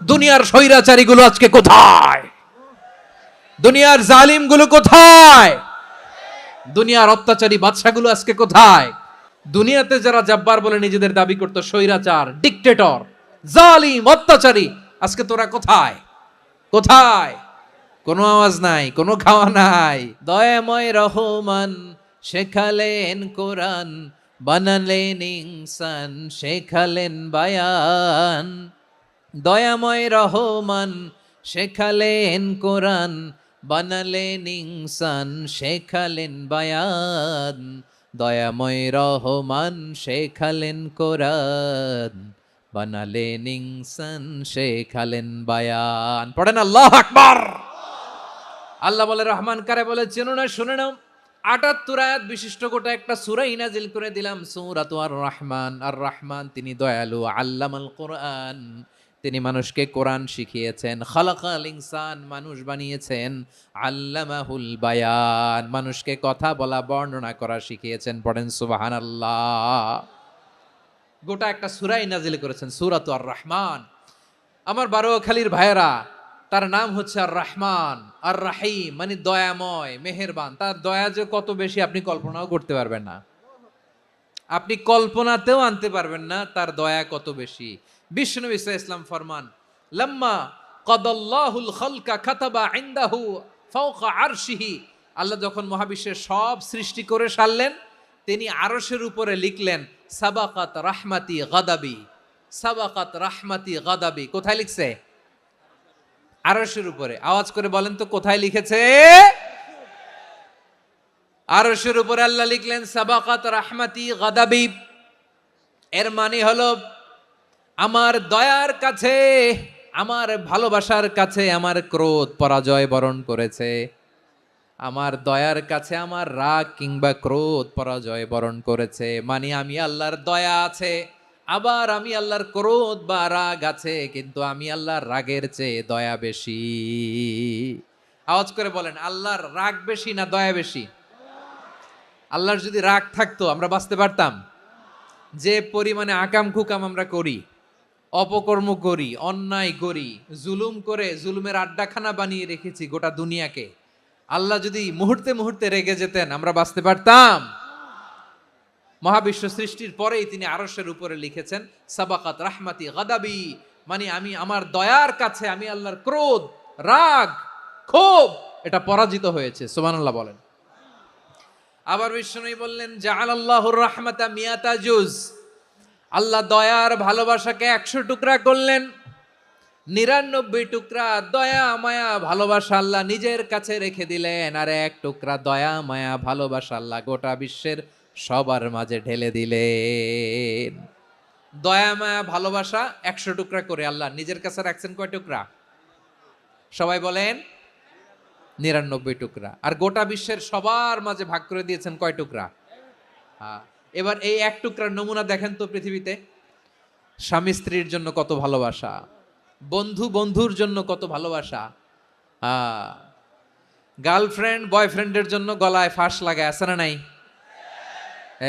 দুনিয়ার স্বৈরাচারীগুলো আজকে কোথায়? দুনিয়ার জালিমগুলো কোথায়? দুনিয়ার অত্যাচারী বাদশাগুলো আজকে কোথায়? দুনিয়াতে যারা জাব্বার বলে নিজেদের দাবি করতো, স্বৈরাচার, ডিক্টেটর, জালিম, অত্যাচারী, আজকে তোরা কোথায়? কোথায়? কোনো আওয়াজ নাই, কোনো খাওয়া নাই। দয়াময় রহমান শেখালেন কোরআন, বানালেন ইনসান, শেখালেন বায়ান। দয়াময় রহমান শেখালেন কোরআন, বানালেন ইনসান, শেখালেন বায়ান। দয়াময় রহমান শেখালেন কোরআন, বানালেন ইনসান, শেখালেন বায়ান। পড়েন আল্লাহু আকবার। আল্লাহ বলে, রহমান কারে বলে চেনো না? শুনে নাও। ৭৮ আয়াত বিশিষ্ট গোটা একটা সূরা নাজিল করে দিলাম, সূরাতু আর রহমান। আর রহমান তিনি দয়ালু, আল্লামাল কোরআন, তিনি মানুষকে কোরআন শিখিয়েছেন। খালাকাল ইনসান, মানুষ বানিয়েছেন। আল্লামাহুল বায়ান, মানুষকে কথা বলা, বর্ণনা করা শিখিয়েছেন। পড়েন সুবহানাল্লাহ। গোটা একটা সূরাই নাজিল করেছেন, সূরাতু আর রহমান। আমার বারোয়াখালীর ভাইয়েরা, তার নাম হচ্ছে আর রহমান, আর রাহিম, মানে দয়াময়, মেহেরবান। তার দয়া যে কত বেশি আপনি কল্পনাও করতে পারবেন না, আপনি কল্পনাতেও আনতে পারবেন না তার দয়া কত বেশি। বিশ্বনবী সাল্লাল্লাহু আলাইহি ওয়াসাল্লাম ফরমান, লাম্মা কাদাল্লাহুল খালকা কাতাবা ইনদাহু ফাওকা আরশিহি, আল্লাহ যখন মহাবিশ্বের সব সৃষ্টি করে সারলেন, তিনি আরশের উপরে লিখলেন, সাবাকাত রাহমাতি গাদাবি, সাবাকাত রাহমাতি গাদাবি। কোথায় লিখছে? আরশের উপরে। আওয়াজ করে বলেন তো, কোথায় লিখেছে? আরশের উপরে আল্লাহ লিখলেন, সাবাকাত রাহমাতি গাদাবি। এর মানে হলো, আমার দয়ার কাছে, আমার ভালোবাসার কাছে আমার ক্রোধ পরাজয় বরণ করেছে। আমার দয়ার কাছে আমার রাগ কিংবা ক্রোধ পরাজয় বরণ করেছে। মানে আমি আল্লাহর দয়া আছে, আবার আমি আল্লাহর ক্রোধ বা রাগ আছে, কিন্তু আমি আল্লাহর রাগের চেয়ে দয়া বেশি। আওয়াজ করে বলেন, আল্লাহর রাগ বেশি না দয়া বেশি? আল্লাহর যদি রাগ থাকতো আমরা বাঁচতে পারতাম? যে পরিমাণে আকাম খুকাম আমরা করি, অপকর্ম করি, অন্যায় করি, জুলুম করে জুলুমের আড্ডাখানা বানিয়ে রেখেছি গোটা দুনিয়াকে, আল্লাহ যদি মুহূর্তে মুহূর্তে রেগে যেতেন আমরা বাঁচতে পারতাম? মহাবিশ্ব সৃষ্টির পরেই তিনি আরশের উপরে লিখেছেন, সাবাকাত রাহমাতি গাদাবি, মানে আমি আমার দয়ার কাছে আমি আল্লাহর ক্রোধ, রাগ, ক্ষোভ এটা পরাজিত হয়েছে। সুবহানাল্লাহ বলেন। আবার বিষ্ণু বললেন, জাআলাল্লাহুর রাহমাতা মিয়াতা জুজ, আল্লাহ দয়ার ভালোবাসাকে ১০০ টুকরা করলেন। ৯৯ টুকরা দয়া মায়া ভালোবাসা আল্লাহ নিজের কাছে রেখে দিলেন, আর ১ টুকরা দয়া মায়া ভালোবাসা আল্লাহ গোটা বিশ্বের সবার মাঝে ঢেলে দিলেন। দয়া মায়া ভালোবাসা ১০০ টুকরা করে আল্লাহ নিজের কাছে রাখছেন কয় টুকরা? সবাই বলেন, ৯৯ টুকরা। আর গোটা বিশ্বের সবার মাঝে ভাগ করে দিয়েছেন কয় টুকরা? হ্যাঁ। এবার এই ১ টুকরার নমুনা দেখেন তো পৃথিবীতে। স্বামী স্ত্রীর জন্য কত ভালোবাসা, বন্ধু বন্ধুর জন্য কত ভালোবাসা, গার্লফ্রেন্ড বয়ফ্রেন্ডের জন্য গলায় ফাঁস লাগায়, আছে না নাই?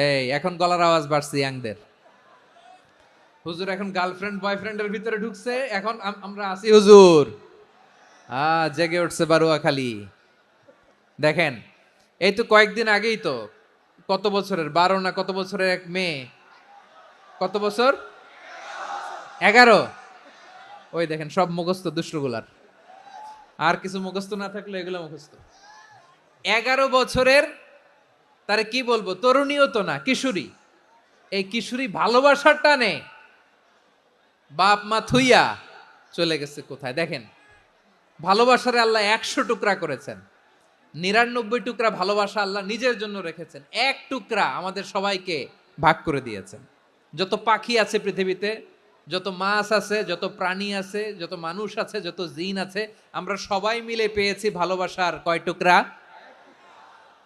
এই এখন গলার আওয়াজ বাড়ছে ইয়াংদের। হুজুর এখন গার্লফ্রেন্ড বয়ফ্রেন্ডের ভিতরে ঢুকছে, এখন আমরা আছি হুজুর। জেগে উঠছে বারোয়াখালী। দেখেন, এই তো কয়েকদিন আগেই তো, কত বছরের ১২ না কত বছরের এক মেয়ে, কত বছর? ১১। ওই দেখেন সব মুখস্থ দুষ্টগুলার, আর কিছু মুখস্থ না থাকলে এগুলো মুখস্থ। ১১ বছরের, তারে কি বলবো, তরুণীও তো না, কিশোরী। এই কিশোরী ভালোবাসার টানে বাপ মা থুইয়া চলে গেছে কোথায়? দেখেন, ভালোবাসারে আল্লাহ ১০০ টুকরা করেছেন, ৯৯ টুকরা ভালোবাসা আল্লাহ নিজের জন্য রেখেছেন, ১ টুকরা আমাদের সবাইকে ভাগ করে দিয়েছেন। যত পাখি আছে পৃথিবীতে, যত মাছ আছে, যত প্রাণী আছে, যত মানুষ আছে, যত জিন আছে, আমরা সবাই মিলে পেয়েছি ভালোবাসার কয় টুকরা?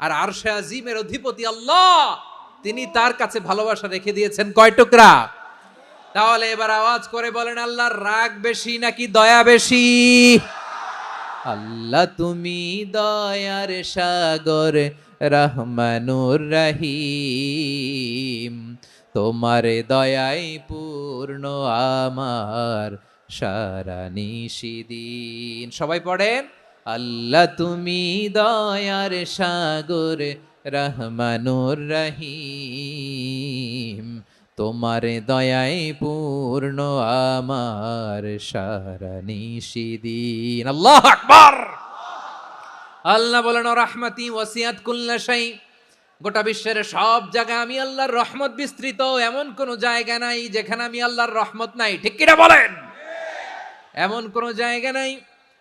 আর আরশে আজিমের অধিপতি আল্লাহ, তিনি তার কাছে ভালোবাসা রেখে দিয়েছেন কয় টুকরা? তাহলে এবার আওয়াজ করে বলেন, আল্লাহর রাগ বেশি নাকি দয়া বেশি? আল্লাহ তুমি দয়ার সাগর, রহমানুর রহিম, তোমার দয়াই পূর্ণ আমার সারা নিশিদিন। সবাই পড়েন, আল্লাহ তুমি দয়ার সাগর রহমানুর রহিম, তোমার দয়ায় পূর্ণ আমার সারা নিশিদিন। আল্লাহু আকবার। আল্লাহ বলেন রাহমাতি ওয়াসিআত কুল্লা শাই, গোটা বিশ্বের সব জায়গায় আমি আল্লাহর রহমত বিস্তৃত, এমন কোন জায়গা নাই যেখানে আমি আল্লাহর রহমত নাই। ঠিক কিনা বলেন? এমন কোন জায়গা নাই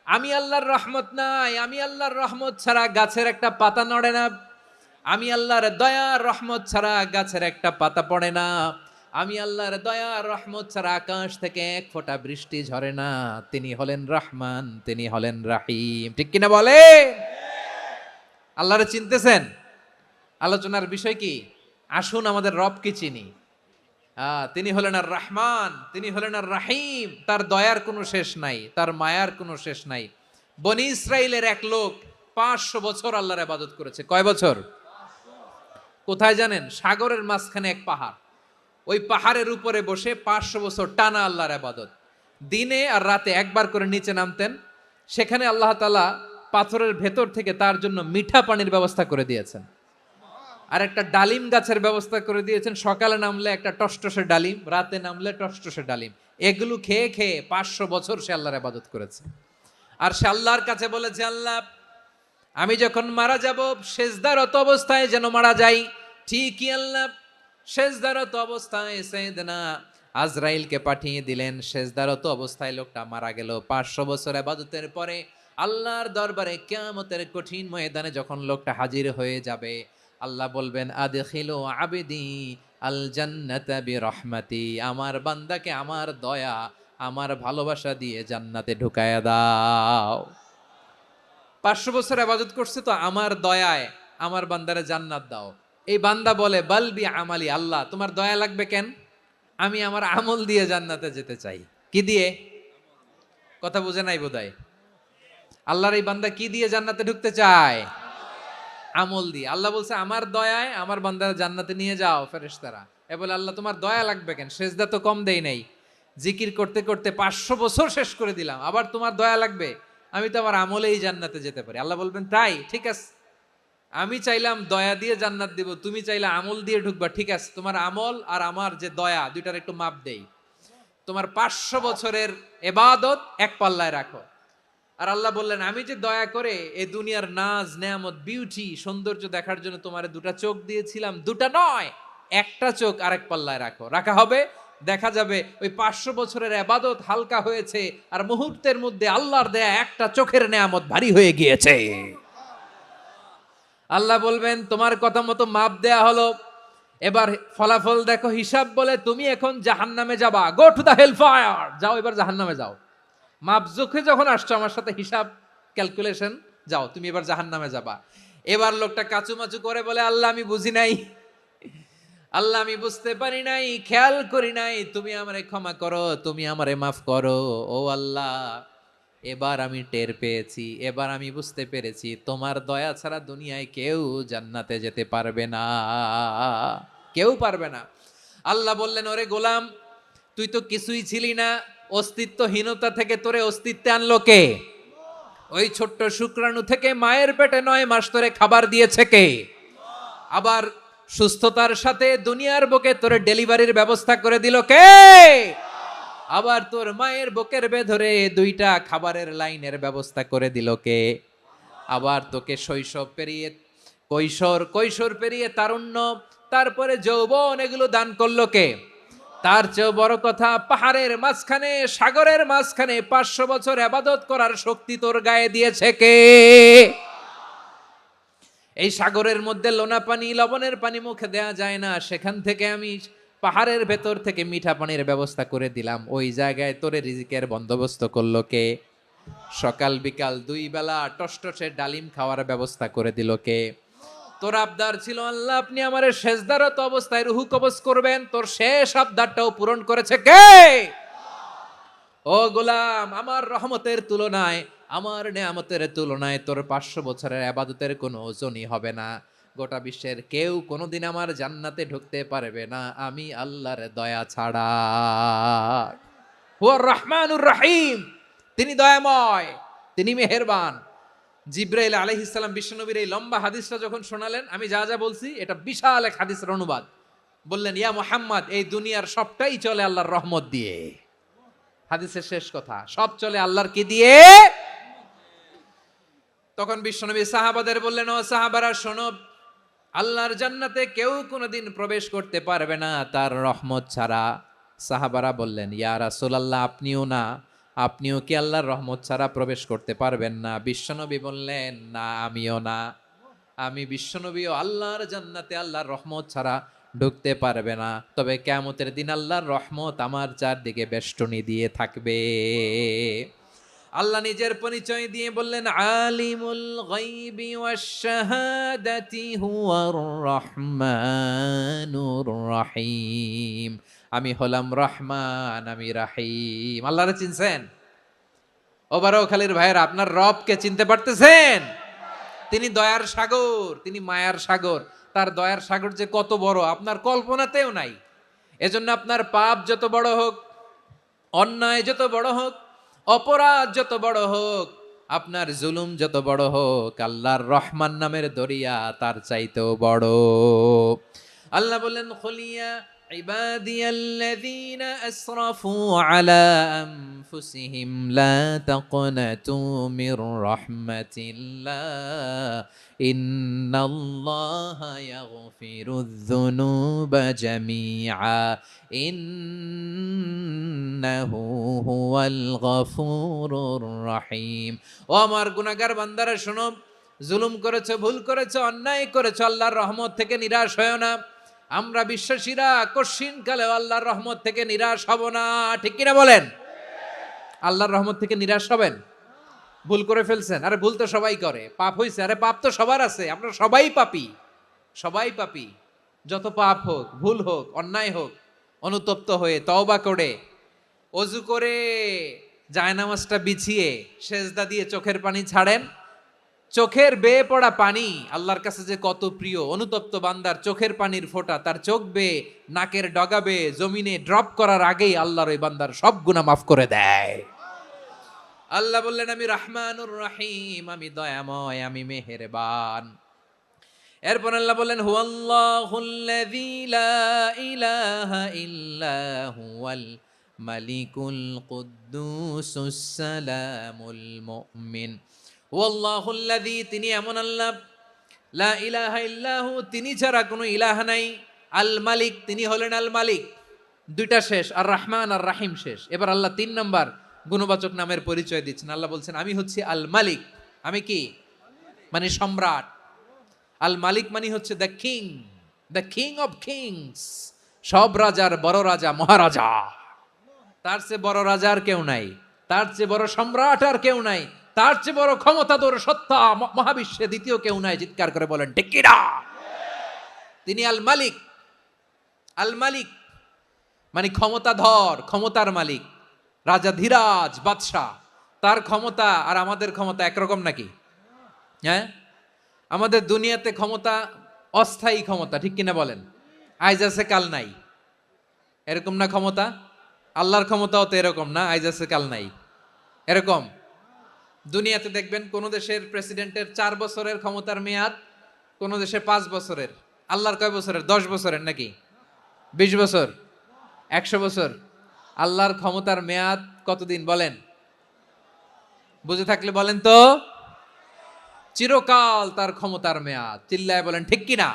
আমি আল্লাহর রহমত নাই। আমি আল্লাহর রহমত ছাড়া গাছের একটা পাতা নড়ে না। আমি আল্লাহর দয়ার রহমত ছাড়া গাছের একটা পাতা পড়ে না। আমি আল্লাহর দয়ার রহমত ছাড়া আকাশ থেকে এক ফোঁটা বৃষ্টি ঝরে না। তিনি হলেন রহমান, তিনি হলেন রাহিম। ঠিক কিনা বলে? আল্লাহরে চিনতেছেন? আলোচনার বিষয় কি? আসুন আমাদের রবকে চিনি। তিনি হলেন আর রহমান, তিনি হলেন আর রাহিম। তার দয়ার কোনো শেষ নাই, তার মায়ার কোনো শেষ নাই। বনি ইসরাইলের এক লোক 500 বছর আল্লাহর ইবাদত করেছে। কয় বছর? কোথায় জানেন? সাগরের মাঝখানে এক পাহাড়। ওই পাহাড়ের উপরে বসে 500 বছর টানা আল্লাহর ইবাদত। দিনে আর রাতে একবার করে নিচে নামতেন। সেখানে আল্লাহ তাআলা পাথরের ভেতর থেকে তার জন্য মিঠা পানির ব্যবস্থা করে দিয়েছেন। আর একটা ডালিম গাছের ব্যবস্থা করে দিয়েছেন। সকালে নামলে একটা টসটসে ডালিম, রাতে নামলে টসটসে ডালিম। এগুলো খেয়ে খেয়ে 500 বছর সে আল্লাহর ইবাদত করেছে। আর সে আল্লাহর কাছে বলেছে, আল্লাহ আমি যখন মারা যাব সেজদারত অবস্থায় যেন মারা যাই। ঠিকই আল্লাহ সেজদারত অবস্থায় সাইয়েদনা আজরাইলকে পাঠিয়ে দিলেন। সেজদারত অবস্থায় লোকটা মারা গেল। 500 বছর ইবাদতের পরে আল্লাহর দরবারে কিয়ামতের কঠিন ময়দানে যখন লোকটা হাজির হয়ে যাবে, আল্লাহ বলবেন আদখিলু আবদি আল জান্নাতা বিরহমাতি, আমার বান্দাকে আমার দয়া, আমার ভালোবাসা দিয়ে জান্নাতে ঢুকায়া দাও। 500 বছর ইবাদত করছে তো আমার দয়ায় আমার বান্দারে জান্নাত দাও। এই বান্দা বলে বালবি আমালি, আল্লাহ তোমার দয়া লাগবে কেন? আমি আমার আমল দিয়ে জান্নাতে যেতে চাই। কি দিয়ে? কথা বুঝে নাই বোধহয়। আল্লাহর এই বান্দা কি দিয়ে জান্নাতে ঢুকতে চায়? আমল দিয়ে। আল্লাহ বলছে আমার দয়ায় আমার বান্দারা জান্নাতে নিয়ে যাও ফেরেশতারা। এ বলে আল্লাহ তোমার দয়া লাগবে কেন? সেজদা তো কম দেই নাই, জিকির করতে করতে 500 বছর শেষ করে দিলাম, আবার তোমার দয়া লাগবে? আমি তো আমার আমলেই জান্নাতে যেতে পারি। আল্লাহ বলবেন তাই, ঠিক আছে, আমি চাইলাম দয়া দিয়ে জান্নাত দিব, তুমি চাইলে আমল দিয়ে ঢুকবা, ঠিক আছে, তোমার আমল আর আমার যে দয়া দুইটার একটু মাপ দেই। তোমার 500 বছরের ইবাদত এক পাল্লায় রাখো। আর আল্লাহ বললেন আমি যে দয়া করে এই দুনিয়ার নাজ নেয়ামত বিউটি সৌন্দর্য দেখার জন্য তোমারে দুটা চোখ দিয়েছিলাম, দুটা নয় একটা চোখ আরেক পাল্লায় রাখো। রাখা হবে, দেখা যাবে ওই 500 বছরের ইবাদত হালকা হয়েছে আর মুহূর্তের মধ্যে আল্লাহর দেয়া একটা চোখের নেয়ামত ভারী হয়ে গিয়েছে। আল্লাহ বলবেন তোমার কথা মতো মাপ দেয়া হলো, এবার ফলাফল দেখো। হিসাব বলে তুমি এখন জাহান্নামে যাবা, go to the hell fire, যাও এবার জাহান্নামে যাও। মাপ জোখে যখন আসছো আমার সাথে হিসাব ক্যালকুলেশন, যাও তুমি এবার জাহান্নামে যাবা। এবার লোকটা কাচুমাচু করে বলে আল্লাহ আমি বুঝি নাই, আল্লাহ আমি বুঝতে পারি নাই, খেয়াল করি নাই, তুমি আমারে ক্ষমা করো, তুমি আমারে মাফ করো। ও আল্লাহ এবার আমি টের পেয়েছি, এবার আমি বুঝতে পেরেছি তোমার দয়া ছাড়া দুনিয়ায় কেউ জান্নাতে যেতে পারবে না, কেউ পারবে না। আল্লাহ বললেন ওরে গোলাম তুই তো কিছুই ছিলি না, অস্তিত্বহীনতা থেকে তোরে অস্তিত্বে আনলো কে? ওই ছোট্ট শুক্রাণু থেকে মায়ের পেটে 9 মাস ধরে খাবার দিয়েছে কে? আবার সুস্থতার সাথে দুনিয়ার বুকে তোরে ডেলিভারির ব্যবস্থা করে দিল কে? আবার তোর মায়ের বুকের ভেতরে 2টা খাবারের লাইনের ব্যবস্থা করে দিল কে? আবার তোকে শৈশব পেরিয়ে কৈশোর পেরিয়ে তারুণ্য, তারপরে যৌবন, এগুলো দান করলো কে? তার চেয়েও বড় কথা, পাহাড়ের মাঝখানে সাগরের মাঝখানে 500 বছর ইবাদত করার শক্তি তোর গায়ে দিয়েছে কে? এই সাগরের মধ্যে লোনা পানি লবণের পানি মুখে দেয়া যায় না, সেখান থেকে আমি পাহাড়ের ভেতর থেকে মিঠা পানির ব্যবস্থা করে দিলাম। ওই জায়গায় তোরে রিজিকের বন্দোবস্ত করলো কে? সকাল বিকাল 2 বেলা টসটসে ডালিম খাওয়ার ব্যবস্থা করে দিল কে? তোর আবদার ছিল আল্লাহ আপনি আমারে সেজদারত অবস্থায় রুহু কবজ করবেন, তোর শেষ আবদারটাও পূরণ করেছে কে? ও গোলাম আমার রহমতের তুলনায়, আমার নেয়ামতের তুলনায় তোর 500 বছরের ইবাদতের কোনো ওজনই হবে না। গোটা বিশ্বের কেউ কোনোদিন আমার জান্নাতে ঢুকতে পারবে না আমি আল্লাহর দয়া ছাড়া। হুয়ার রহমানুর রহিম, তিনি দয়াময়, তিনি মেহেরবান। জিব্রাইল আলাইহিস সালাম বিশ্বনবীর এই লম্বা হাদিসটা যখন শোনালেন, আমি যা যা বলছি এটা বিশাল এক হাদিসের অনুবাদ। বললেন, ইয়া মুহাম্মদ, এই দুনিয়ার সবটাই চলে আল্লাহর রহমত দিয়ে। হাদিসের শেষ কথা, সব চলে আল্লাহর কি দিয়ে? তখন বিশ্বনবী সাহাবাদের বললেন, ও সাহাবারা শোনো, আল্লাহর জান্নাতে কেউ কোনোদিন প্রবেশ করতে পারবে না তার রহমত ছাড়া। সাহাবারা বললেন, ইয়া রাসূলুল্লাহ, আপনিও না? আপনিও কি আল্লাহর রহমত ছাড়া প্রবেশ করতে পারবেন না? বিশ্বনবী বললেন, না, আমিও না। আমি বিশ্বনবীও আল্লাহর জান্নাতে আল্লাহর রহমত ছাড়া ঢুকতে পারবে না, তবে কিয়ামতের দিন আল্লাহর রহমত আমার চারদিকে বেষ্টনী দিয়ে থাকবে। আল্লাহ নিজের পরিচয় দিয়ে বললেন, আলিমুল গায়বি ওয়াশ শাহাদাতি হুয়ার রহমানুর রহিম। আমি হলাম রহমান, আমি রাহিম। আল্লাহরে চিনছেন? ওবারও খালির ভাইয়ের, আপনার রবকে চিনতে পারতেছেন? তিনি দয়ার সাগর, তিনি মায়ার সাগর। তার দয়ার সাগর যে কত বড় আপনার কল্পনাতেও নাই। এজন্য আপনার পাপ যত বড় হোক, অন্যায় যত বড় হোক, অপরাধ যত বড় হোক, আপনার জুলুম যত বড় হোক, আল্লাহর রহমান নামের দরিয়া তার চাইতেও বড়। আল্লাহ বললেন, খুলিয়া ইবাদিয়াল্লাযীনা আসরাফু আলা আনফুসিহিম লা তাকনাতু মির রাহমাতিল্লাহ ইন্নাল্লাহা ইয়াগফিরুয যুনুবা জামিআ ইন্নাহু হুয়াল গফুরুর রহিম। ও আমার গুনাহগার বান্দারা শোনো, জুলুম করেছো, ভুল করেছো, অন্যায় করেছো, আল্লাহর রহমত থেকে নিরাশ হয়ো না। আমরা বিশ্বাসীরা কশিনকালে আল্লাহর রহমত থেকে নিরাশ হব না, ঠিক কিনা বলেন? আল্লাহর রহমত থেকে নিরাশ হবেন? ভুল করে ফেলছেন, আরে ভুল তো সবাই করে। পাপ হইছে, আরে পাপ তো সবার আছে, আমরা সবাই পাপী, সবাই পাপী। যত পাপ হোক, ভুল হোক, অন্যায় হোক, অনুতপ্ত হয়ে তওবা করে, ওযু করে, জায়নামাজটা বিছিয়ে সেজদা দিয়ে চোখের পানি ছাড়েন। চোখের বেয়ে পড়া পানি আল্লাহর কাছে যে কত প্রিয়। অনুতপ্ত বান্দার চোখের পানির ফোঁটা তার চোখ বেয়ে, নাকের ডগা বেয়ে জমিনে ড্রপ করার আগেই আল্লাহর ওই বান্দার সব গুনাহ মাফ করে দেয়। আল্লাহ বললেন, আমি রহমানুর রহিম, আমি দয়াময়, আমি মেহেরবান। এরপর আল্লাহ বললেন, হুয়াল্লাহুল্লাযী লা ইলাহা ইল্লা হুয়াল মালিকুল কুদ্দুসুস সালামুল মুমিন। হুয়াল্লাহুল্লাযী, তিনি এমন আল্লাহ, লা ইলাহা ইল্লাহু, তিনি ছাড়া কোনো ইলাহ নাই। আল মালিক, তিনি হলেন আল মালিক। দুইটা শেষ, আর রহমান আর রাহিম শেষ। এবার আল্লাহ 3 নম্বর গুণবাচক নামের পরিচয় দিচ্ছেন। আল্লাহ বলছেন, আমি হচ্ছি আল মালিক। আমি কি? মানে সম্রাট। আল মালিক মানে হচ্ছে the king, the king of kings. সব রাজার বড় রাজা, মহারাজা। তার চেয়ে বড় রাজা আর কেউ নাই, তার চেয়ে বড় সম্রাট আর কেউ নাই, তার চেয়ে বড় ক্ষমতাধর সত্তা মহাবিশ্বে দ্বিতীয় কেউ নাই। চিৎকার করে বলেন, ঠিক কিনা? তিনি আল মালিক। আল মালিক মানে ক্ষমতাধর, ক্ষমতার মালিক, রাজা ধীরাজ বাদশাহ। তার ক্ষমতা আর আমাদের ক্ষমতা একরকম নাকি? হ্যাঁ, আমাদের দুনিয়াতে ক্ষমতা অস্থায়ী ক্ষমতা, ঠিক কিনা বলেন? আইজ আছে কাল নাই, এরকম না ক্ষমতা? আল্লাহর ক্ষমতাও তো এরকম না, আইজ আছে কাল নাই এরকম। দুনিয়াতে দেখবেন কোন দেশের প্রেসিডেন্টের 4 বছরের ক্ষমতার মেয়াদ, কোন দেশে 5 বছরের। আল্লাহর কয় বছরের? 10 বছরের নাকি 20 বছর, 100 বছর? আল্লাহর ক্ষমতার মেয়াদ কতদিন বলেন? বুঝে থাকলে বলেন তো। চিরকাল তার ক্ষমতার মেয়াদ। চিল্লায় বলেন, ঠিক কিনা?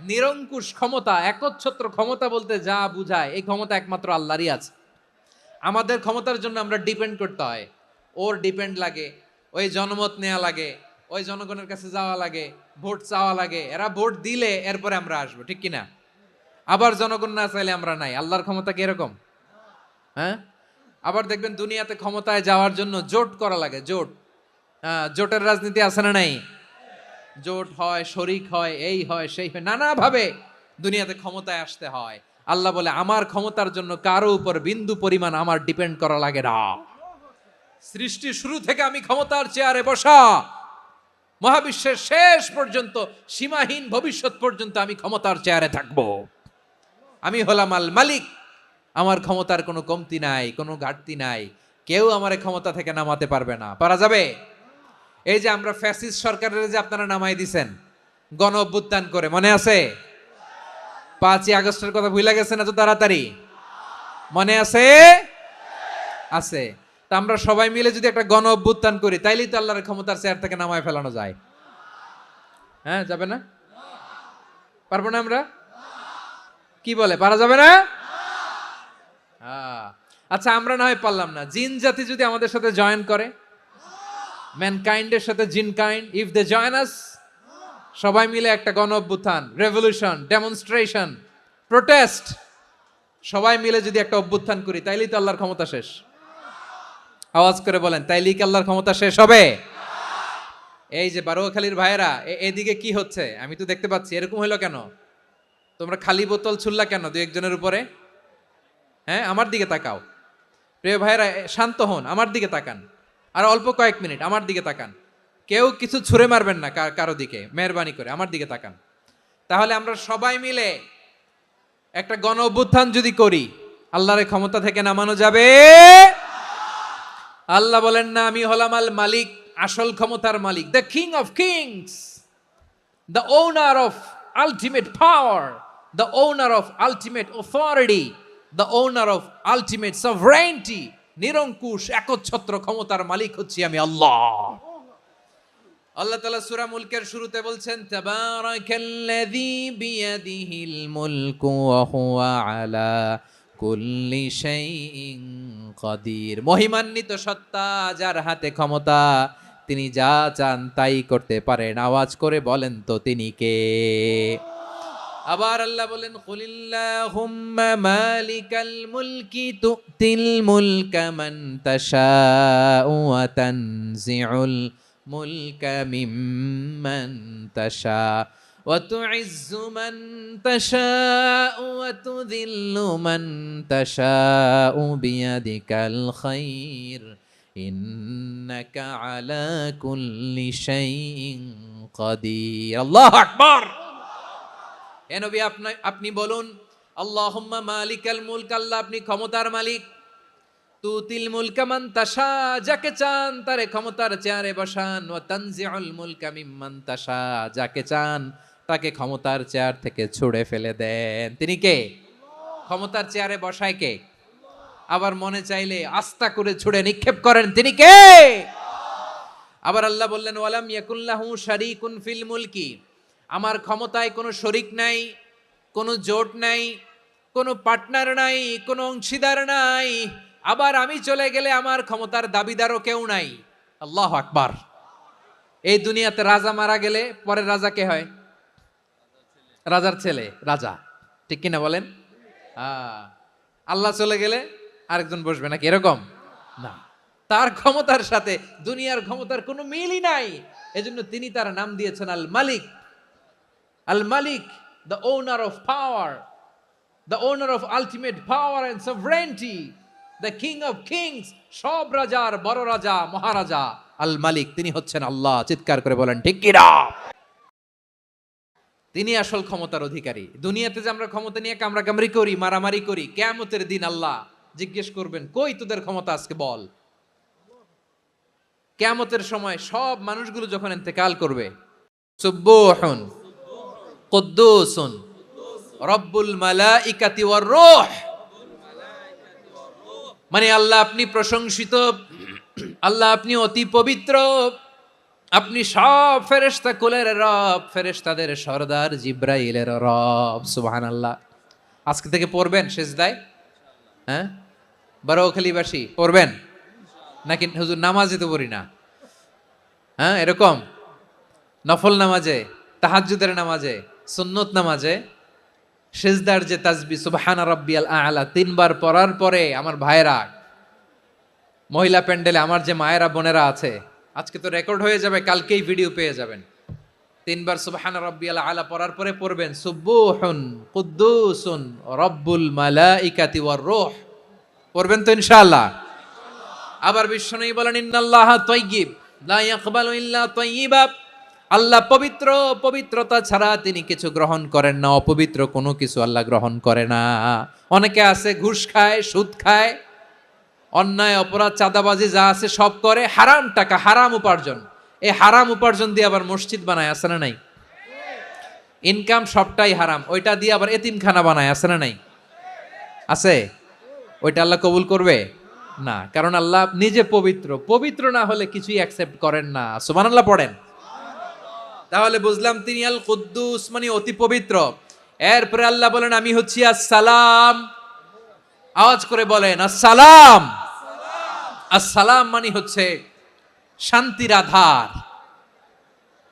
নিরঙ্কুশ ক্ষমতা, একচ্ছত্র ক্ষমতা বলতে যা বুঝায়, এই ক্ষমতা একমাত্র আল্লাহরই আছে। আমাদের ক্ষমতার জন্য আমরা ডিপেন্ড করতে হয়, ওর ডিপেন্ড লাগে, ওই জনমত নেওয়া লাগে, ওই জনগণের কাছে যাওয়া লাগে, ভোট চাওয়া লাগে, এরা ভোট দিলে এরপরে আমরা আসবো, ঠিক কিনা? আবার জনগণ না চাইলে আমরা নাই। আল্লাহর ক্ষমতা কি এরকম? হ্যাঁ। আবার দেখবেন দুনিয়াতে ক্ষমতায় যাওয়ার জন্য জোট করা লাগে, জোট। জোটের রাজনীতি আছে না নাই? জোট হয়, শরিক হয়, এই হয়, সেই হয়, নানাভাবে দুনিয়াতে ক্ষমতায় আসতে হয়। আল্লাহ বলে, আমার ক্ষমতার জন্য কারো উপর বিন্দু পরিমাণ আমার ডিপেন্ড করা লাগে না। সৃষ্টি শুরু থেকে আমি ক্ষমতার চেয়ারে বসা, মহাবিশ্বের শেষ পর্যন্ত, সীমাহীন ভবিষ্যৎ পর্যন্ত আমি ক্ষমতার চেয়ারে থাকবো। আমি হলাম আল মালিক, আমার ক্ষমতার কোনো কমতি নাই, কোনো ঘাটতি নাই, কেউ আমার ক্ষমতা থেকে নামাতে পারবে না। পারা যাবে? এই যে আমরা ফ্যাসিস্ট সরকারের যে আপনারা নামাই দিছেন গণ অভ্যুত্থান করে, মনে আছে? 5ই আগস্টের কথা ভুলে গেছেন এত তাড়াতাড়ি? মনে আছে? আছে। তা আমরা সবাই মিলে যদি একটা গণ অভ্যুত্থান করি, তাইলেই তো আল্লাহর ক্ষমতার চেয়ার থেকে নামায় ফেলানো যায়। হ্যাঁ, যাবে না? পারবো না আমরা? কি বলে, পারা যাবে না? আচ্ছা, আমরা না হয় পারলাম না, জিন জাতি যদি আমাদের সাথে জয়েন করে, ম্যানকাইন্ডের সাথে জিনকাইন্ড, ইফ দে জয়েন আস, সবাই মিলে একটা গণ অভ্যুত্থান, রেভলিউশন, ডেমনস্ট্রেশন, প্রোটেস্ট, সবাই মিলে যদি একটা অভ্যুত্থান করি, তাইলেই তো আল্লাহর ক্ষমতা শেষ। আওয়াজ করে বলেন, তাইলেই কি আল্লাহর ক্ষমতা শেষ হবে? এই যে বারোয়াখালীর ভাইয়েরা, এদিকে কি হচ্ছে আমি তো দেখতে পাচ্ছি, এরকম হইলো কেন? তোমরা খালি বোতল ছুড়লা কেন দু একজনের উপরে? হ্যাঁ, আমার দিকে তাকাও। প্রিয় ভাইয়েরা, শান্ত হন, আমার দিকে তাকান, আর অল্প কয়েক মিনিট আমার দিকে তাকান। কেউ কিছু ছুঁড়ে মারবেন না কারো দিকে, মেহরবানি করে আমার দিকে তাকান। তাহলে আমরা সবাই মিলে একটা গণ অভ্যুত্থান যদি করি, আল্লাহর ক্ষমতা থেকে নামানো যাবে? আল্লাহ বলেন না, আমি হলাম আল মালিক, আসল ক্ষমতার মালিক, the king of kings, the owner of ultimate power, the owner of ultimate authority, the owner of ultimate sovereignty. নিরঙ্কুশ একচ্ছত্র ক্ষমতার মালিক হচ্ছি আমি আল্লাহ। আল্লাহ তাআলা সূরা মুলকের শুরুতে বলছেন, তাবারাকাল্লাযী বিয়াদিহিল মুলকু ওয়া হুয়া আলা কুল্লি শাইইন কাদির। মহিমান্বিত সত্তা, যার হাতে ক্ষমতা, তিনি যা চান তাই করতে পারেন। আওয়াজ করে বলেন তো তিনি কে? আবার আল্লাহ বলেন, কুলিল্লাহুম্মা মালিকাল মুলকি তুতিল মুলকা মান তাশাউ ওয়া তানজিউল মুলকা মিম্মান তাশা ওয়া তুইজ্জু মান তাশাউ ওয়া তুযিল্লু মান তাশাউ বিয়াদিকাল খায়র ইন্নাকা আলা কুল্লি শাইইন কাদির। আল্লাহু আকবার। হে নবী, আপনি বলুন, আল্লাহুম্মা মালিকাল মুলক, আল্লাহ আপনি ক্ষমতার মালিক, তুতিল মুলকা মান তাশা, যাকে চান তারে ক্ষমতার চেয়ারে বসান, ওয়া তানজিউল মুলকা মিম্মান তাশা, যাকে চান তাকে ক্ষমতার চেয়ার থেকে ছুঁড়ে ফেলে দেন। তিনি কে? ক্ষমতার চেয়ারে বসায় কে? আবার মনে চাইলে আস্তা করে ছুঁড়ে নিক্ষেপ করেন, তিনি কে? আবার আল্লাহ বললেন, ওয়ালাম ইয়াকুল্লাহু শারীকুন ফিল মুলকি, আমার ক্ষমতায় কোনো শরিক নাই, কোনো জোট নাই, কোনো পার্টনার নাই, কোনো অংশীদার নাই। আবার আমি চলে গেলে আমার ক্ষমতার দাবিদারও কেউ নাই। আল্লাহু আকবার। এই দুনিয়াতে রাজা মারা গেলে পরের রাজা কে হয়? রাজার ছেলে, রাজা। ঠিক কিনা বলেন? আল্লাহ চলে গেলে আরেকজন বসবে নাকি? এরকম না, তার ক্ষমতার সাথে দুনিয়ার ক্ষমতার কোনো মিলই নাই। এজন্য তিনি তার নাম দিয়েছেন আল মালিক। আল মালিক, the owner of power, the owner of ultimate power and sovereignty, the king of kings, সব রাজার বড় রাজা, মহারাজা আল মালিক, তিনি হচ্ছেন আল্লাহ। চিৎকার করে বলেন ঠিক কি না? তিনি আসল ক্ষমতার অধিকারী। দুনিয়াতে যে আমরা ক্ষমতা নিয়ে কামড়াকামড়ি করি, মারামারি করি, কিয়ামতের দিন আল্লাহ জিজ্ঞেস করবেন, কই তোদের ক্ষমতা আজকে বল। কিয়ামতের সময় সব মানুষগুলো যখন ইন্তেকাল করবে, সুবহুন কুদ্দুসুন রব্বুল মালাইকাতি ওয়ার রূহ, মানে আল্লাহ আপনি প্রশংসিত, আল্লাহ আপনি অতি পবিত্র, আপনি সব ফেরেশতা কুলের রব, ফেরেশতাদের সরদার জিব্রাইলের রব। সুবহানাল্লাহ। আজকে থেকে পড়বেন সেজদায়? হ্যাঁ, বারোখালীবাসী পড়বেন নাকি? হুজুর নামাজে তো পড়ি না। হ্যাঁ, এরকম নফল নামাজে, তাহাজ্জুদের নামাজে, সুন্নত নামাজে সেজদার যে তাসবিহ সুবহানা রাব্বিয়াল আ'লা 3 বার পড়ার পরে, আমার ভাইরা, মহিলা প্যান্ডেলে আমার যে মায়েরা বোনেরা আছে, আজকে তো রেকর্ড হয়ে যাবে, কালকেই ভিডিও পেয়ে যাবেন। 3 বার সুবহানা রাব্বিয়াল আ'লা পড়ার পরে পড়বেন সুবহুন কুদ্দুসুন রব্বুল মালাইকাতি ওয়ার রূহ। পড়বেন তো ইনশাআল্লাহ? আবার বিশ্বনবী বলেন, ইন্নাল্লাহা তাইয়্যিব লা ইয়াকবালু ইল্লা তাইয়্যিবা, আল্লাহ পবিত্র, পবিত্রতা ছাড়া তিনি কিছু গ্রহণ করেন না, অপবিত্র কোনো কিছু আল্লাহ গ্রহণ করে না। অনেকে আছে ঘুষ খায়, সুদ খায়, অন্যায় অপরাধ চাঁদাবাজি যা আছে সব করে, হারাম টাকা, হারাম উপার্জন। এই হারাম উপার্জন দিয়ে আবার মসজিদ বানায়, আছে না নাই? ইনকাম সবটাই হারাম, ওইটা দিয়ে আবার এতিমখানা বানায়, আছে না নাই? আছে। ওইটা আল্লাহ কবুল করবে না, কারণ আল্লাহ নিজে পবিত্র। পবিত্র না হলে কিছুই অ্যাকসেপ্ট করেন না। সুবহানাল্লাহ পড়েন। তাহলে বুঝলাম তিনি আল কুদ্দুস মানে অতি পবিত্র। এরপরে আল্লাহ বলেন আমি হচ্ছি আসসালাম। আওয়াজ করে বলেন আসসালাম। আসসালাম মানে হচ্ছে শান্তির আধার।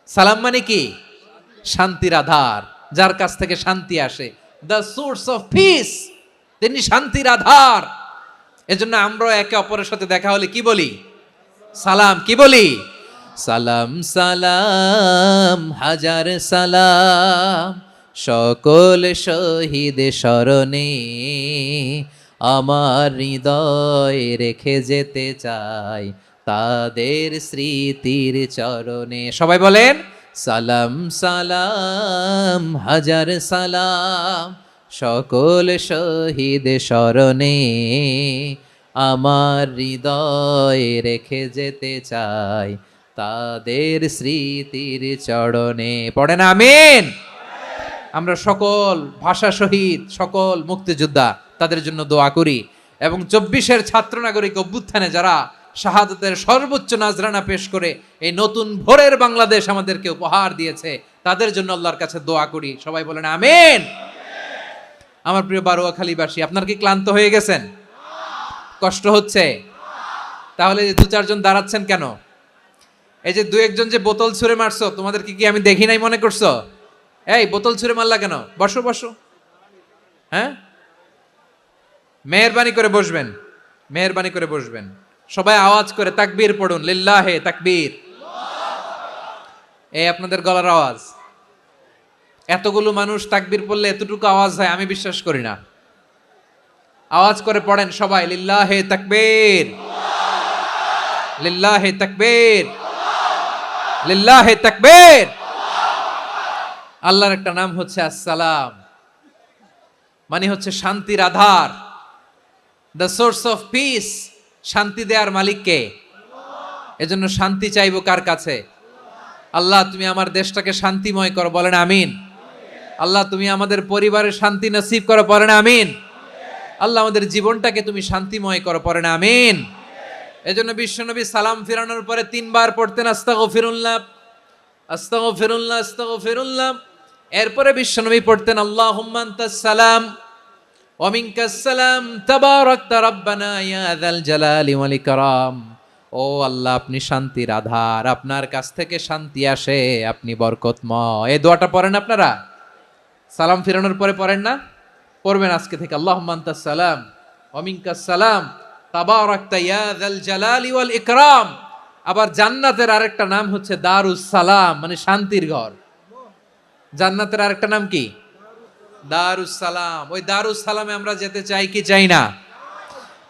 সালাম মানে কি? শান্তির আধার, যার কাছ থেকে শান্তি আসে। দ্য সোর্স অফ পিস, তিনি শান্তির আধার। এজন্য আমরা একে অপরের সাথে দেখা হলে কি বলি? সালাম। কি বলি? সালাম সালাম হাজার সালাম, সকল শহীদ স্মরণে আমার হৃদয় রেখে যেতে চাই তাদের স্মৃতির চরণে। সবাই বলেন সালাম সালাম হাজার সালাম, সকল শহীদ স্মরণে আমার হৃদয় রেখে যেতে চাই তাদের স্মৃতির চরণে। পড়েন আমিন। আমরা সকল ভাষা শহীদ, সকল মুক্তিযোদ্ধা, তাদের জন্য দোয়া করি। এবং 24-এর ছাত্র নাগরিক অভ্যুত্থানে যারা শাহাদাতের সর্বোচ্চ নাজরানা পেশ করে এই নতুন ভোরের বাংলাদেশ আমাদেরকে উপহার দিয়েছে, তাদের জন্য আল্লাহর কাছে দোয়া করি। সবাই বলেন আমিন। আমার প্রিয় বারোয়াখালীবাসী, আপনার কি ক্লান্ত হয়ে গেছেন? কষ্ট হচ্ছে? তাহলে দু চারজন দাঁড়াচ্ছেন কেন? এই যে দু একজন যে বোতল ছুঁড়ে মারছো, তোমাদের কি আমি দেখি নাই মনে করছো? এই বোতল ছুঁড়ে মারলা কেন? বসো বসো। হ্যাঁ, মেহেরবানি করে বসবেন, মেহেরবানি করে বসবেন। সবাই আওয়াজ করে তাকবীর পড়ুন, লিল্লাহে তাকবীর। এই আপনাদের গলার আওয়াজ। এতগুলো মানুষ তাকবীর পড়লে এতটুকু আওয়াজ হয় আমি বিশ্বাস করি না। আওয়াজ করে পড়েন সবাই, লিল্লাহে তাকবীর, লিল্লাহে তাকবীর, লিল্লাহে তাকবীর। আল্লাহর একটা নাম হচ্ছে আসসালাম, মানে হচ্ছে শান্তির আধার, দ্য সোর্স অফ পিস। শান্তি দেওয়ার মালিক কে? এজন্য শান্তি চাইবো কার কাছে? আল্লাহ তুমি আমার দেশটাকে শান্তিময় করো, বলেন আমিন। আল্লাহ তুমি আমাদের পরিবারের শান্তি নসিব করো, বলেন আমিন। আল্লাহ আমাদের জীবনটাকে তুমি শান্তিময় করো, পড়েন আমিন। এজন্য বিশ্বনবী সালাম ফিরানোর পরে 3 বার পড়তেন আস্তাগফিরুল্লাহ, আস্তাগফিরুল্লাহ, আস্তাগফিরুল্লাহ। এরপরে বিশ্বনবী পড়তেন আল্লাহুম্মা আনতাস সালাম ওয়া মিনকাস সালাম তাবারাকতা রাব্বানা ইয়া যাল জালালি ওয়াল ইকরাম। ও আল্লাহ আপনি শান্তির আধার, আপনার কাছ থেকে শান্তি আসে, আপনি বরকতময়। এই দোয়াটা পড়েন আপনারা? সালাম ফিরানোর পরে পড়েন না? পড়বেন আজকে থেকে। আল্লাহুম্মা আনতাস সালাম ওয়া মিনকাস সালাম তাবারাকতা ইয়া যাল জালালি ওয়াল ইকরাম। আবার জান্নাতের আরেকটা নাম হচ্ছে দারুস সালাম, মানে শান্তির ঘর। জান্নাতের আরেকটা নাম কি? দারুস সালাম। ওই দারুস সালামে আমরা যেতে চাই কি চাই না?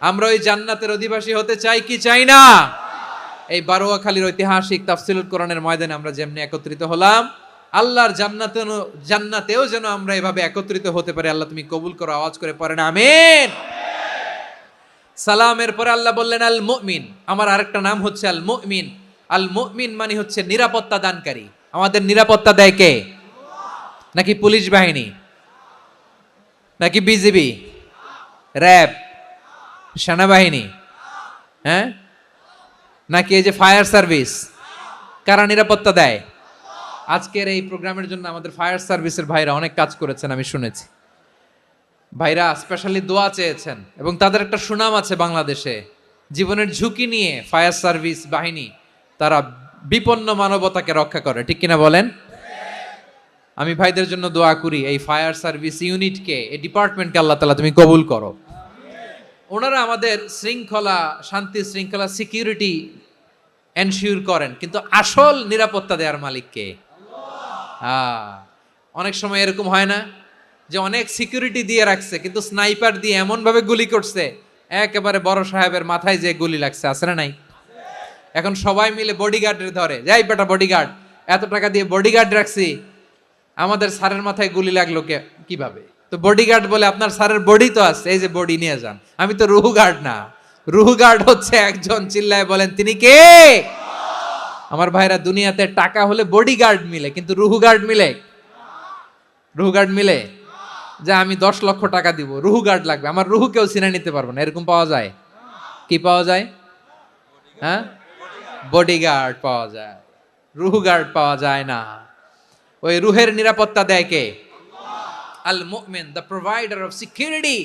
আমরা ওই জান্নাতের অধিবাসী হতে চাই কি চাই না? এই বারোয়াখালীর ঐতিহাসিক তাফসীরুল কোরআনের ময়দানে আমরা যেমনি একত্রিত হলাম, আল্লাহর জান্নাতেও যেন আমরা এভাবে একত্রিত হতে পারি। আল্লাহ তুমি কবুল করো। আওয়াজ করে পড়েন আমিন। সালামের পরে আল্লাহ বললেন আল মুমিন। আমার আরেকটা নাম হচ্ছে আল মুমিন। আল মুমিন মানে হচ্ছে নিরাপত্তা দানকারী। আমাদের নিরাপত্তা দেয় কে? নাকি পুলিশ বাহিনী, নাকি বিজিবি, র্যাব, সেনাবাহিনী, হ্যাঁ, নাকি এই যে ফায়ার সার্ভিস? কারা নিরাপত্তা দেয়? আজকের এই প্রোগ্রামের জন্য আমাদের ফায়ার সার্ভিসের ভাইরা অনেক কাজ করেছেন, আমি শুনেছি। ভাইরা স্পেশালি দোয়া চেয়েছেন এবং তাদের একটা সুনাম আছে বাংলাদেশে। জীবনের ঝুঁকি নিয়ে ফায়ার সার্ভিস বাহিনী তারা বিপন্ন মানবতাকে রক্ষা করে, ঠিক কিনা বলেন? আমি ভাইদের জন্য দোয়া করি, এই ফায়ার সার্ভিস ইউনিটকে, এই ডিপার্টমেন্টকে আল্লাহ তাআলা তুমি কবুল করো। ওনারা আমাদের শৃঙ্খলা, শান্তি শৃঙ্খলা, সিকিউরিটি এনশিওর করেন, কিন্তু আসল নিরাপত্তা দেওয়ার মালিক কে? অনেক সময় এরকম হয় না যে অনেক সিকিউরিটি দিয়ে রাখছে, কিন্তু স্নাইপার দিয়ে এমন ভাবে গুলি করছে একেবারে বড় সাহেবের মাথায় যে গুলি লাগছে, আছে না নাই? এখন সবাই মিলে বডিগার্ডের ধরে, যাই বেটা বডিগার্ড, এত টাকা দিয়ে বডিগার্ড রাখছি, আমাদের স্যারের মাথায় গুলি লাগলো কিভাবে? তো বডিগার্ড বলে আপনার স্যারের বডি তো আছে, এই যে বডি নিয়ে যান। আমি তো রুহু গার্ড না, রুহু গার্ড হচ্ছে একজন, চিল্লায় বলেন তিনি কে? আমার ভাইরা, দুনিয়াতে টাকা হলে বডিগার্ড মিলে, কিন্তু রুহু গার্ড মিলে? রুহু গার্ড মিলে? যে আমি 10 লক্ষ টাকা দিব, রুহু গার্ড লাগবে, আমার রুহু কেউ চিনে নিতে পারবো না, এরকম পাওয়া যায়? কি পাওয়া যায়? হ্যাঁ, বডিগার্ড পাওয়া যায়, রুহু গার্ড পাওয়া যায় না। ওই রুহের নিরাপত্তা দেয় কে? আল মুমিন, দ্য প্রোভাইডার অফ সিকিউরিটি।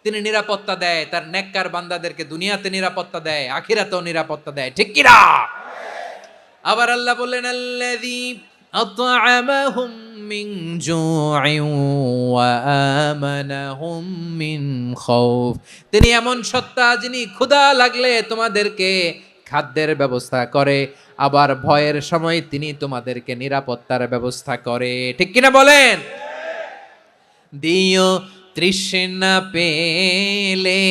তিনি নিরাপত্তা দেয় তার নেককার বান্দাদেরকে, দুনিয়াতে নিরাপত্তা দেয়, আখিরাতেও নিরাপত্তা দেয়, ঠিক কি না? আবার আল্লাহ বললেন, আল্লাযী আত'আমাহুম মিন জু'ইন ওয়া আমানাহুম মিন খাউফ। তিনি এমন সত্তা যিনি ক্ষুধা লাগলে তোমাদেরকে খাদ্যের ব্যবস্থা করে, আবার ভয়ের সময় তিনি তোমাদেরকে নিরাপত্তার ব্যবস্থা করে, ঠিক কিনা বলেন? দিও তৃষ্ণা পেলে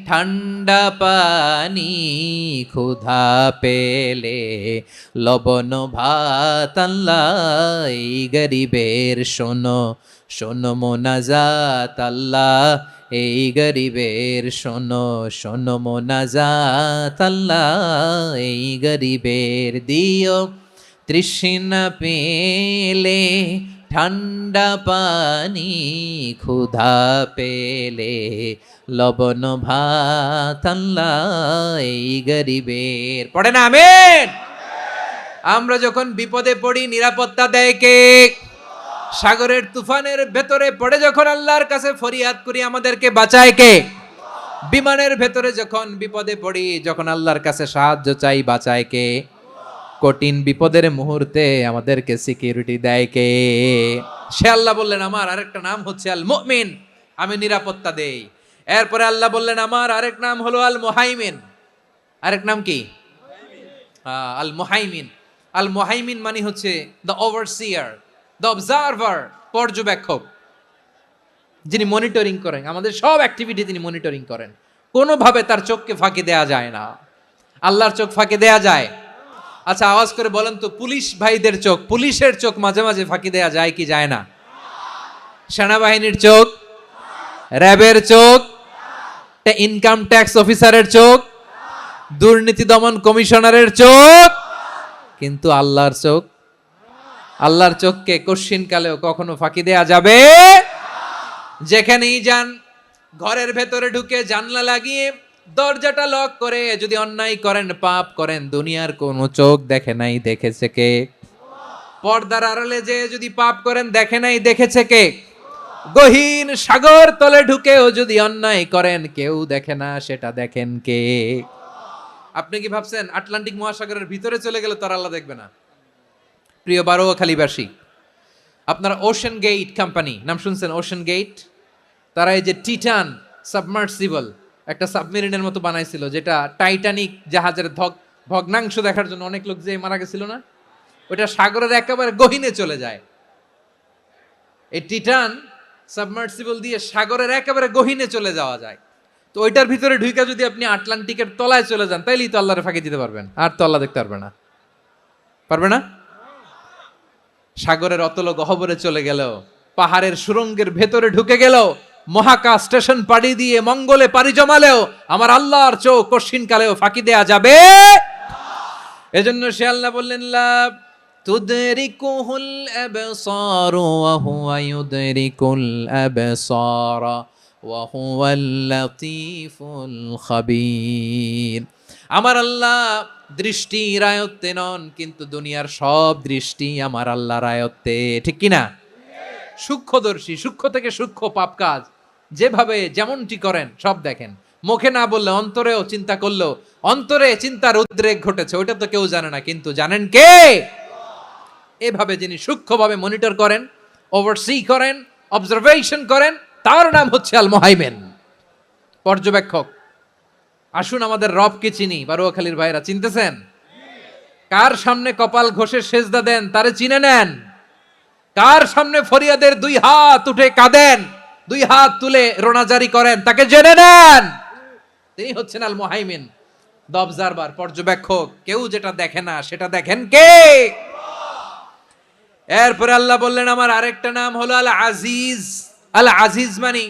ঠান্ডা পানি, ক্ষুধা পেলে লবণ ভাত, আল্লাহ এই গরিবের শোনো শোনো মোনাজাত, আল্লাহ এই গরিবের শোনো শোনো মোনাজাত, আল্লাহ এই গরিবের। দিও তৃষ্ণা পেলে ঠান্ডা পানি, ক্ষুধা পেলে লবণ ভাত, আল্লাহ এই গরিবের। পড়ে না আমিন? আমরা যখন বিপদে পড়ি নিরাপত্তা দেয় কে? সাগরের তুফানের ভেতরে পড়ে যখন আল্লাহর কাছে ফরিয়াদ করি, আমাদেরকে বাঁচায় কে? বিমানের ভেতরে যখন বিপদে পড়ি, যখন আল্লাহর কাছে সাহায্য চাই, বাঁচায় কে? কঠিন বিপদের মুহূর্তে আমাদেরকে সিকিউরিটি দেয় কে? সে আল্লাহ বললেন, আমার আরেকটা নাম হচ্ছে আল মুমিন, আমি নিরাপত্তা দেই। এরপরে আল্লাহ বললেন, আমার আরেক নাম হলো আল মুহাইমিন। আরেক নাম কি? আল মুহাইমিন। আল মুহাইমিন মানে হচ্ছে দ্য ওভারসিয়ার, দ্য অবজারভার, পর্যবেক্ষক, যিনি মনিটরিং করেন আমাদের সব অ্যাক্টিভিটি, তিনি মনিটরিং করেন। কোনোভাবে তার চোখকে ফাঁকি দেয়া যায় না। আল্লাহর চোখ ফাঁকি দেয়া যায়? আচ্ছা, আওয়াজ করে বলেন তো, পুলিশ ভাইদের চোখ, পুলিশের চোখ মাঝে মাঝে ফাঁকি দেয়া যায় কি যায় না? সেনাবাহিনীর চোখ, র্যাবের চোখ, ইনকাম ট্যাক্স অফিসারের চোখ, দুর্নীতি দমন কমিশনারের চোখ, কিন্তু আল্লাহর চোখ? আল্লাহর চোখকে কশ্চিন কালেও কখনো ফাঁকি দেয়া যাবে? যেখানেই যান, ঘরের ভেতরে ঢুকে জানলা লাগিয়ে দরজাটা লক করে যদি অন্যায় করেন, পাপ করেন, দুনিয়ার কোনো চোখ দেখে নাই, দেখেছে কে? পর্দার আড়ালে যে যদি পাপ করেন, দেখে নাই, দেখেছে কে? গহীন সাগর তলে ঢুকেও যদি অন্যায় করেন, কেউ দেখে না, সেটা দেখেন কে? আপনি কি ভাবছেন আটলান্টিক মহাসাগরের ভিতরে চলে গেলে তার আল্লাহ দেখবে না? প্রিয় বারোয়াখালীবাসী, আপনারা ওশেন গেট কোম্পানি নাম শুনছেন? ওশেন গেট, তারা এই যে টিটান সাবমার্সিবল একটা সাবমেরিনের মতো বানাইছিল, যেটা টাইটানিক জাহাজের ভগ্নাংশ দেখার জন্য অনেক লোক যে মারা গেছিল না, ওটা সাগরের একেবারে গহীনে চলে যায়। এই টিটান সাবমার্সিবল দিয়ে সাগরের একেবারে গহীনে চলে যাওয়া যায়। তো ওইটার ভিতরে ঢুকে যদি আপনি আটলান্টিকের তলায় চলে যান, তাইলেই তো আল্লাহরে ফাঁকি দিতে পারবেন, আর তো আল্লাহ দেখতে পারবে না। পারবে না? সাগরের অতল গহ্বরে চলে গেলেও, পাহাড়ের সুরঙ্গের ভেতরে ঢুকে গেলেও, মহাকাশ স্টেশন পাড়ি দিয়ে মঙ্গলে পাড়ি জমালেও আমার আল্লাহর চোখ কঠিন কালেও ফাঁকি দেয়া যাবে? এজন্য সে আল্লাহ বললেন, লা তুদরিকুহুল আবসার ওয়া হুয়া ইউদরিকুল আবসার ওয়া হুয়াল লাতীফুল খাবীর। আমার আল্লাহ দৃষ্টির আয়ত্তে নন, কিন্তু দুনিয়ার সব দৃষ্টি আমার আল্লাহর আয়ত্তে, ঠিক কিনা? সূক্ষ্মদর্শী, সূক্ষ্ম থেকে সূক্ষ্ম পাপ কাজ যেভাবে যেমনটি করেন সব দেখেন। মুখে না বললে অন্তরেও চিন্তা করলেও অন্তরে চিন্তার উদ্রেক ঘটেছে, ওইটা তো কেউ জানে না, কিন্তু জানেন কে? এভাবে যিনি সূক্ষ্মভাবে মনিটর করেন, ওভারসি করেন, অবজারভেশন করেন, তার নাম হচ্ছে আল মুহাইমিন, পর্যবেক্ষক। আসুন আমাদের রবকে চিনি। বারোয়াখালীর ভাইরা, চিনতেছেন? কার সামনে কপাল ঘষে সেজদা দেন, তারে চিনে নেন। কার সামনে ফরিয়াদের 2 হাত উঠে কাঁদেন, 2 হাত তুলে রোনাজারি করেন, তাকে জেনে নেন। তিনি হচ্ছেন আল মুহাইমিন, দ্য অবজারভার, পর্যবেক্ষক। কেউ যেটা দেখে না সেটা দেখেন কে? এরপরে আল্লাহ বললেন আমার আরেকটা নাম হলো আল আজিজ। আল আজিজ মানে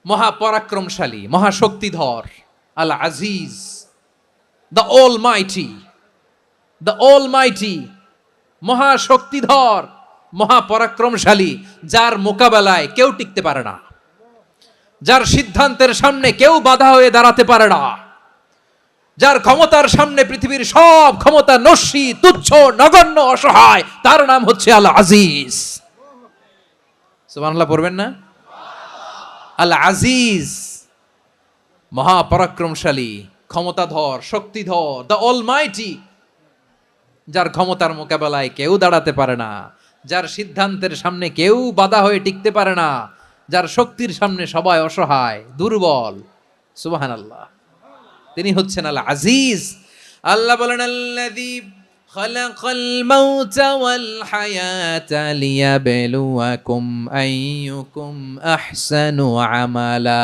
মহাপরাক্রমশালী, মহাশক্তিধর। আল আজিজ, the almighty, the almighty, মহাশক্তিধর, মহাপরাক্রমশালী, যার মোকাবেলায় কেউ টিকতে পারে না, যার সিদ্ধান্তের সামনে কেউ বাধা হয়ে দাঁড়াতে পারে না, যার ক্ষমতার সামনে পৃথিবীর সব ক্ষমতা নস্যি, তুচ্ছ, নগণ্য, অসহায়, তার নাম হচ্ছে আল আজিজ। সুবহানাল্লাহ পড়বেন না? আল আজিজ, মহাপরাক্রমশালী, ক্ষমতাধর, শক্তিধর, দ্য অলমাইটি, যার ক্ষমতার মোকাবেলায় কেউ দাঁড়াতে পারে না, যার সিদ্ধান্তের সামনে কেউ বাধা হয়ে টিকতে পারে না, যার শক্তির সামনে সবাই অসহায়, দুর্বল। সুবহানাল্লাহ, তিনি হচ্ছেন আল আজিজ। আল্লাহ বলেন আল্লাযী খালাকাল মাউতা ওয়াল হায়াতা লিয়াবলুয়াকুম আইয়ুকুম আহসানু আমালা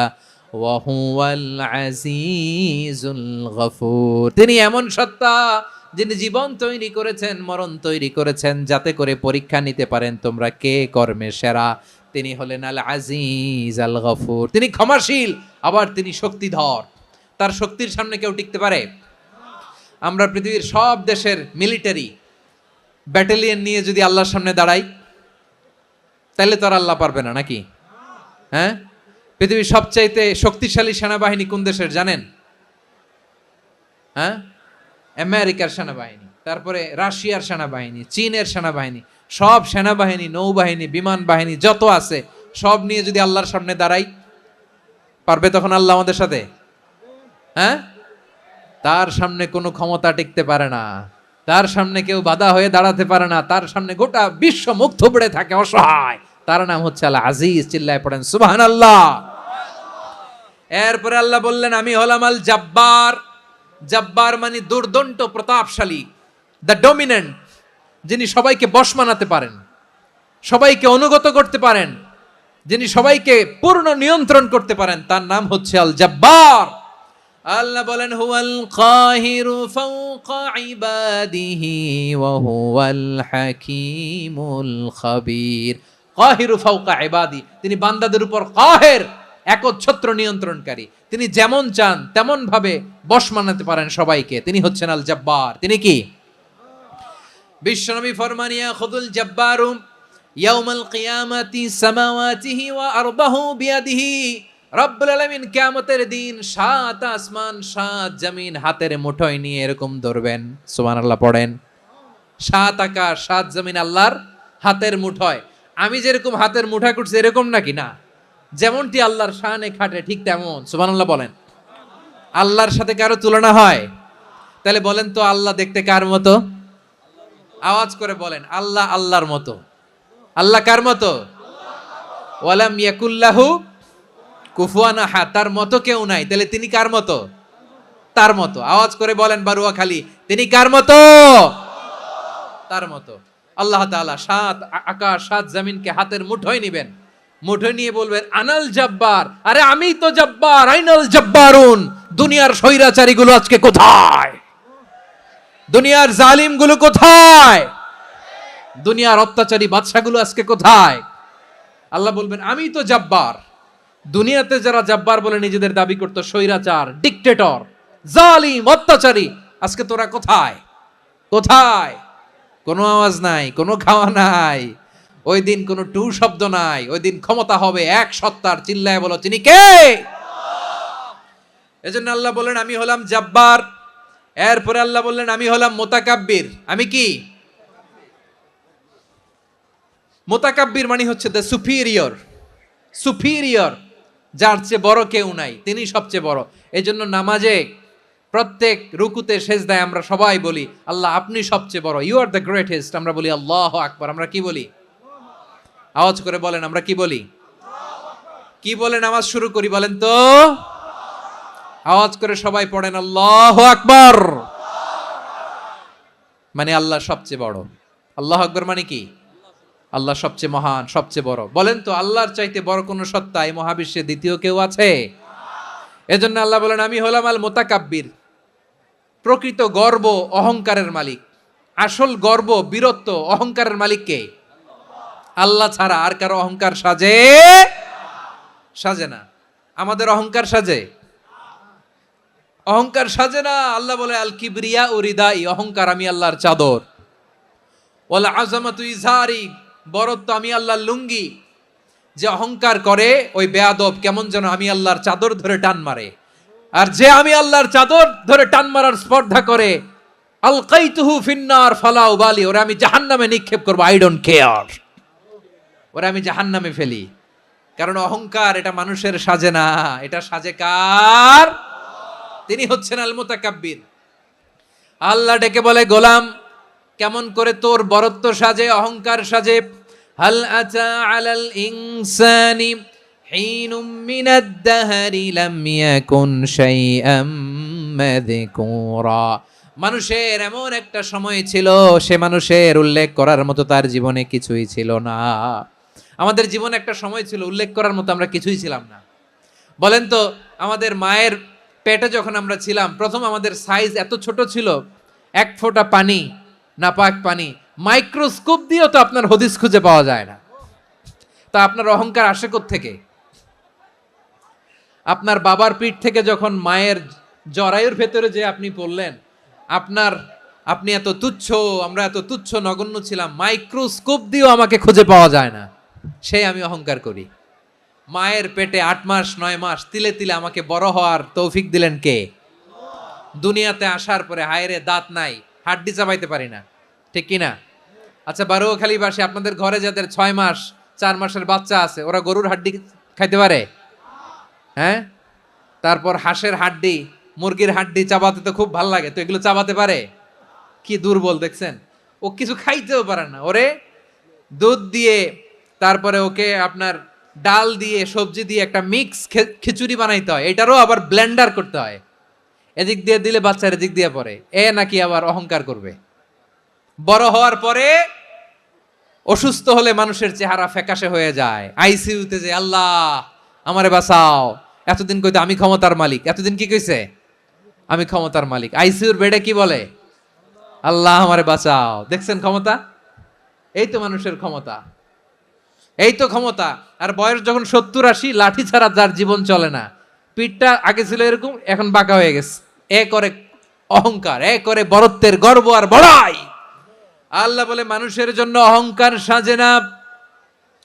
ওয়া হুয়াল আজিজুল গফুর। তিনি এমন সত্তা যিনি জীবন তৈরি করেছেন, মরণ তৈরি করেছেন, যাতে করে পরীক্ষা নিতে পারেন তোমরা কে কর্মে সেরা। তিনি হলেন আল আজিজ আল গফুর। তিনি ক্ষমাশীল, আবার তিনি শক্তিধর। তার শক্তির সামনে কেউ টিকতে পারে? আমরা পৃথিবীর সব দেশের মিলিটারি ব্যাটালিয়ন নিয়ে যদি আল্লাহর সামনে দাঁড়াই, তাহলে তো আর আল্লাহ পারবে না নাকি? হ্যাঁ, পৃথিবীর সবচাইতে শক্তিশালী সেনাবাহিনী কোন দেশের জানেন? হ্যাঁ, আমেরিকার সেনাবাহিনী, তারপরে রাশিয়ার সেনাবাহিনী, চীনের সেনাবাহিনী, সব সেনাবাহিনী, নৌবাহিনী, বিমান বাহিনী যত আছে সব নিয়ে যদি আল্লাহর সামনে দাঁড়াই, পারবে তখন আল্লাহ আমাদের সাথে? হ্যাঁ, তার সামনে কোনো ক্ষমতা টিকতে পারে না, তার সামনে কেউ বাধা হয়ে দাঁড়াতে পারে না, তার সামনে গোটা বিশ্ব মুখ থুবড়ে থাকে, অসহায়। তার নাম হচ্ছে আল আজিজ। চিল্লায় পড়েন সুবহানাল্লাহ। এরপরে আল্লাহ বললেন আমি হলাম আল জাব্বার। জাব্বার মানে দুর্দন্ত, প্রতাপশালী, দ্য ডমিনেন্ট, যিনি সবাইকে বশ মানাতে পারেন, সবাইকে অনুগত করতে পারেন, যিনি সবাইকে পূর্ণ নিয়ন্ত্রণ করতে পারেন, তার নাম হচ্ছে আল জাব্বার। আল্লাহ বলেন হুয়াল কাহিরু ফাওকা ইবাদিহি ওয়া হুয়াল হাকীমুল খাবীর। কাহিরু ফাওকা ইবাদি, তিনি বান্দাদের উপর কাহের, একচ্ছত্র নিয়ন্ত্রণকারী। তিনি যেমন চান তেমন ভাবে বশ মানাতে পারেন সবাইকে। তিনি হচ্ছেন আল জাব্বার। তিনি কি? বিশ্বনবী ফরমান ইয়াখুদুল জাব্বারু ইয়াউমাল কিয়ামাতি সামাওয়াতিহি ওয়া আরদাহু বিয়াদিহি। রব্বুল আলামিন কিয়ামতের দিন 7 আসমান 7 জমিন হাতের মুঠোয় নিয়ে এরকম ধরবেন। সুবহানাল্লাহ পড়েন। 7 আকাশ 7 জমিন আল্লাহর হাতের মুঠোয়। আমি যেরকম হাতের মুঠা করছি এরকম নাকি? না, যেমনটি আল্লাহর শানে খাটে ঠিক তেমন। সুবহানাল্লাহ বলেন। আল্লাহর সাথে কারো তুলনা হয়? তাহলে বলেন তো আল্লাহ দেখতে কার মতো? আওয়াজ করে বলেন, আল্লাহ আল্লাহর মতো। আল্লাহ কার মতো? ওয়ালাম ইয়াকুল্লাহু কুফুয়ান আহাদ, তার মতো কেউ নাই। তাহলে তিনি কার মতো? তার মতো। আওয়াজ করে বলেন বারুয়াখালী, তিনি কার মতো? তার মতো। আল্লাহ তাআলা 7 আকাশ 7 জমিনকে হাতের মুঠোয় নিবেন, মুঠোয় নিয়ে বলবেন আনাল জাব্বার। আরে আমি তো জাব্বার, আইনাল জাব্বারুন। দুনিয়ার স্বৈরাচারীগুলো আজকে কোথায়? দুনিয়ার জালিমগুলো কোথায়? দুনিয়ার অত্যাচারী বাদশাগুলো আজকে কোথায়? আল্লাহ বলবেন আমি তো জাব্বার। দুনিয়াতে যারা জাব্বার বলে নিজেদের দাবি করতো, স্বৈরাচার, ডিক্টেটর, জালিম, অত্যাচারী, আজকে তোরা কোথায়? কোথায়? কোনো আওয়াজ নাই, কোনো খাওয়া নাই, ওই দিন কোনো টু শব্দ নাই। ওই দিন ক্ষমতা হবে এক সত্তার। চিল্লায় বলো তিনি কে? এজন্য আল্লাহ বললেন আমি হলাম জাব্বার। এরপরে আল্লাহ বললেন আমি হলাম মুতাকাব্বির। আমি কি? মুতাকাব্বির মানে হচ্ছে দ্য সুপিরিয়র। সুপিরিয়র, যার চেয়ে বড় কেউ নাই, তিনি সবচেয়ে বড়। এজন্য নামাজে প্রত্যেক রুকুতে সেজদায় আমরা সবাই বলি আল্লাহ আপনি সবচেয়ে বড়, ইউ আর দ্য গ্রেটেস্ট। আমরা বলি আল্লাহু আকবার। আমরা কি বলি? আওয়াজ করে বলেন, আমরা কি বলি? কি বলে নামাজ শুরু করি বলেন তো? আওয়াজ করে সবাই পড়েন আল্লাহু আকবার। মানে আল্লাহ সবচেয়ে বড়। আল্লাহু আকবার মানে কি? আল্লাহ সবচেয়ে মহান, সবচেয়ে বড়। বলেন তো আল্লাহর চাইতে বড় কোন সত্তা এই মহাবিশ্বে দ্বিতীয় কেউ আছে? এজন্য আল্লাহ বলেন আমি হলাম আল মুতাকাব্বির, প্রকৃত গর্ব অহংকারের মালিক। আসল গর্ব, বীরত্ব, অহংকারের মালিক কে? আল্লাহ ছাড়া আর কারো অহংকার সাজে না। আমাদের অহংকার সাজে? অহংকার সাজে না। আল্লাহ বলে আল কিবরিয়া ও রিদাই, অহংকার আমি আল্লাহর চাদর। ওয়াল আযামাতু ইজারি, বরত্ব আমি আল্লাহর লুঙ্গি। যে অহংকার করে ওই বেয়াদব কেমন যেন আমি আল্লাহর চাদর ধরে টান মারে। আর যে আমি আল্লাহর চাদর ধরে টান মারার স্পর্ধা করে, আলকাইতুহু ফিন্নার ফালা উবালি, ওরা আমি জাহান্নামে নিক্ষেপ করব, আই ডোন্ট কেয়ার, ওরা আমি জাহান্নামে ফেলি। কারণ অহংকার এটা মানুষের সাজে না, এটা সাজে কার? তিনি হচ্ছেন আল মুতাকাব্বির। আল্লাহ ডেকে বলে, গোলাম কেমন করে তোর বরত্ব সাজে, অহংকার সাজে? হাল আতা আলাল ইনসানি হিনুম মিনাদ দাহরি লাম ইয়াকুন শাইআম মাযকুরা। মানুষের এমন একটা সময় ছিল, সে মানুষের উল্লেখ করার মতো তার জীবনে কিছুই ছিল না। আমাদের জীবনে একটা সময় ছিল উল্লেখ করার মতো আমরা কিছুই ছিলাম না। বলেন তো, আমাদের মায়ের পেটে যখন আমরা ছিলাম, প্রথম আমাদের সাইজ এত ছোট ছিল, এক ফোঁটা পানি, নাপাক পানি, মাইক্রোস্কোপ দিয়েও তো আপনার হদিস খুঁজে পাওয়া যায় না। তা আপনার অহংকার আসে কোত্থেকে? আপনার বাবার পিঠ থেকে যখন মায়ের জরায়ুর ভেতরে যে আপনি পড়লেন, আপনি এত তুচ্ছ, আমরা এত তুচ্ছ নগণ্য ছিলাম, মাইক্রোস্কোপ দিয়েও আমাকে খুঁজে পাওয়া যায় না, সেই আমি অহংকার করি। মায়ের পেটে 8 মাস 9 মাস তিলে তিলে আমাকে বড় হওয়ার তৌফিক দিলেন কে? দুনিয়াতে আসার পরে হায়রে দাঁত নাই, হাড্ডি চাবাইতে পারি না, ঠিক কিনা? আচ্ছা, বারোখালীবাসী, আপনাদের ঘরে যাদের 6 মাস 4 মাসের বাচ্চা আছে, ওরা গরুর হাড্ডি খাইতে পারে? হ্যাঁ। তারপর হাঁসের হাড্ডি, মুরগির হাড্ডি চাবাতে তো খুব ভাল লাগে, তো এগুলো চাবাতে পারে? কি দুর্বল দেখছেন, ও কিছু খাইতেও পারে না। ওরে দুধ দিয়ে, তারপরে ওকে আপনার ডাল দিয়ে, সবজি দিয়ে একটা মিক্স খিচুড়ি বানাইতে হয়, এটারও আবার ব্লেন্ডার করতে হয়। এদিক দিয়ে দিলে বাচ্চার এদিক দিয়ে পড়ে, এ নাকি আবার অহংকার করবে। বড় হওয়ার পরে অসুস্থ হলে মানুষের চেহারা ফ্যাকাশে হয়ে যায়, আইসিইউতে যে আল্লাহ আমারে বাঁচাও, এতদিন কইতো আমি ক্ষমতার মালিক, এতদিন কি কইছে? আমি ক্ষমতার মালিক। আইসিইউর বেডে কি বলে? আল্লাহ আমারে বাঁচাও। দেখছেন ক্ষমতা? এই তো মানুষের ক্ষমতা, এই তো ক্ষমতা। আর বয়স যখন 70-80, লাঠি ছাড়া যার জীবন চলে না। পিঠটা আগে ছিল এরকম, এখন বাঁকা হয়ে গেছে। এ করে অহংকার, এ করে বরত্বের গর্ব আর বড়াই। আল্লাহ বলে মানুষের জন্য অহংকার সাজে না,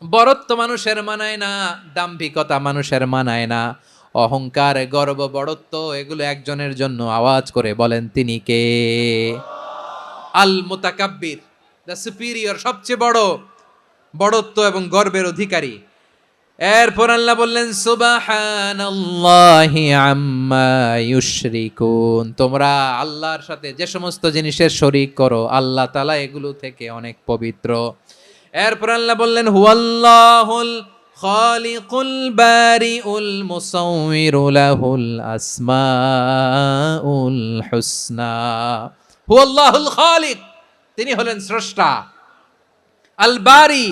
বরত্ব মানুষের মানায় না, দাম্ভিকতা মানুষের মানায় না, অহংকার, গর্ব, বড়ত্ব এগুলো একজনের জন্য। আওয়াজ করে বলেন তিনি কে? আল মুতাকাব্বির, দ্য সুপিরিয়র, সবচেয়ে বড়, বড়ত্ব এবং গর্বের অধিকারী। এরপর আল্লাহ বললেন সুবহানাল্লাহি আম্মা ইউশরিকুন, তোমরা আল্লাহর সাথে যে সমস্ত জিনিসের শরীক করো, আল্লাহ তাআলা এগুলো থেকে অনেক পবিত্র। এরপর আল্লাহ বললেন হুয়াল্লাহুল খালিকুল বারিউল মুসাউবিরু লাহুল আসমাউল হুসনা। হুয়াল্লাহুল খালিক, তিনি হলেন স্রষ্টা। আল বারি,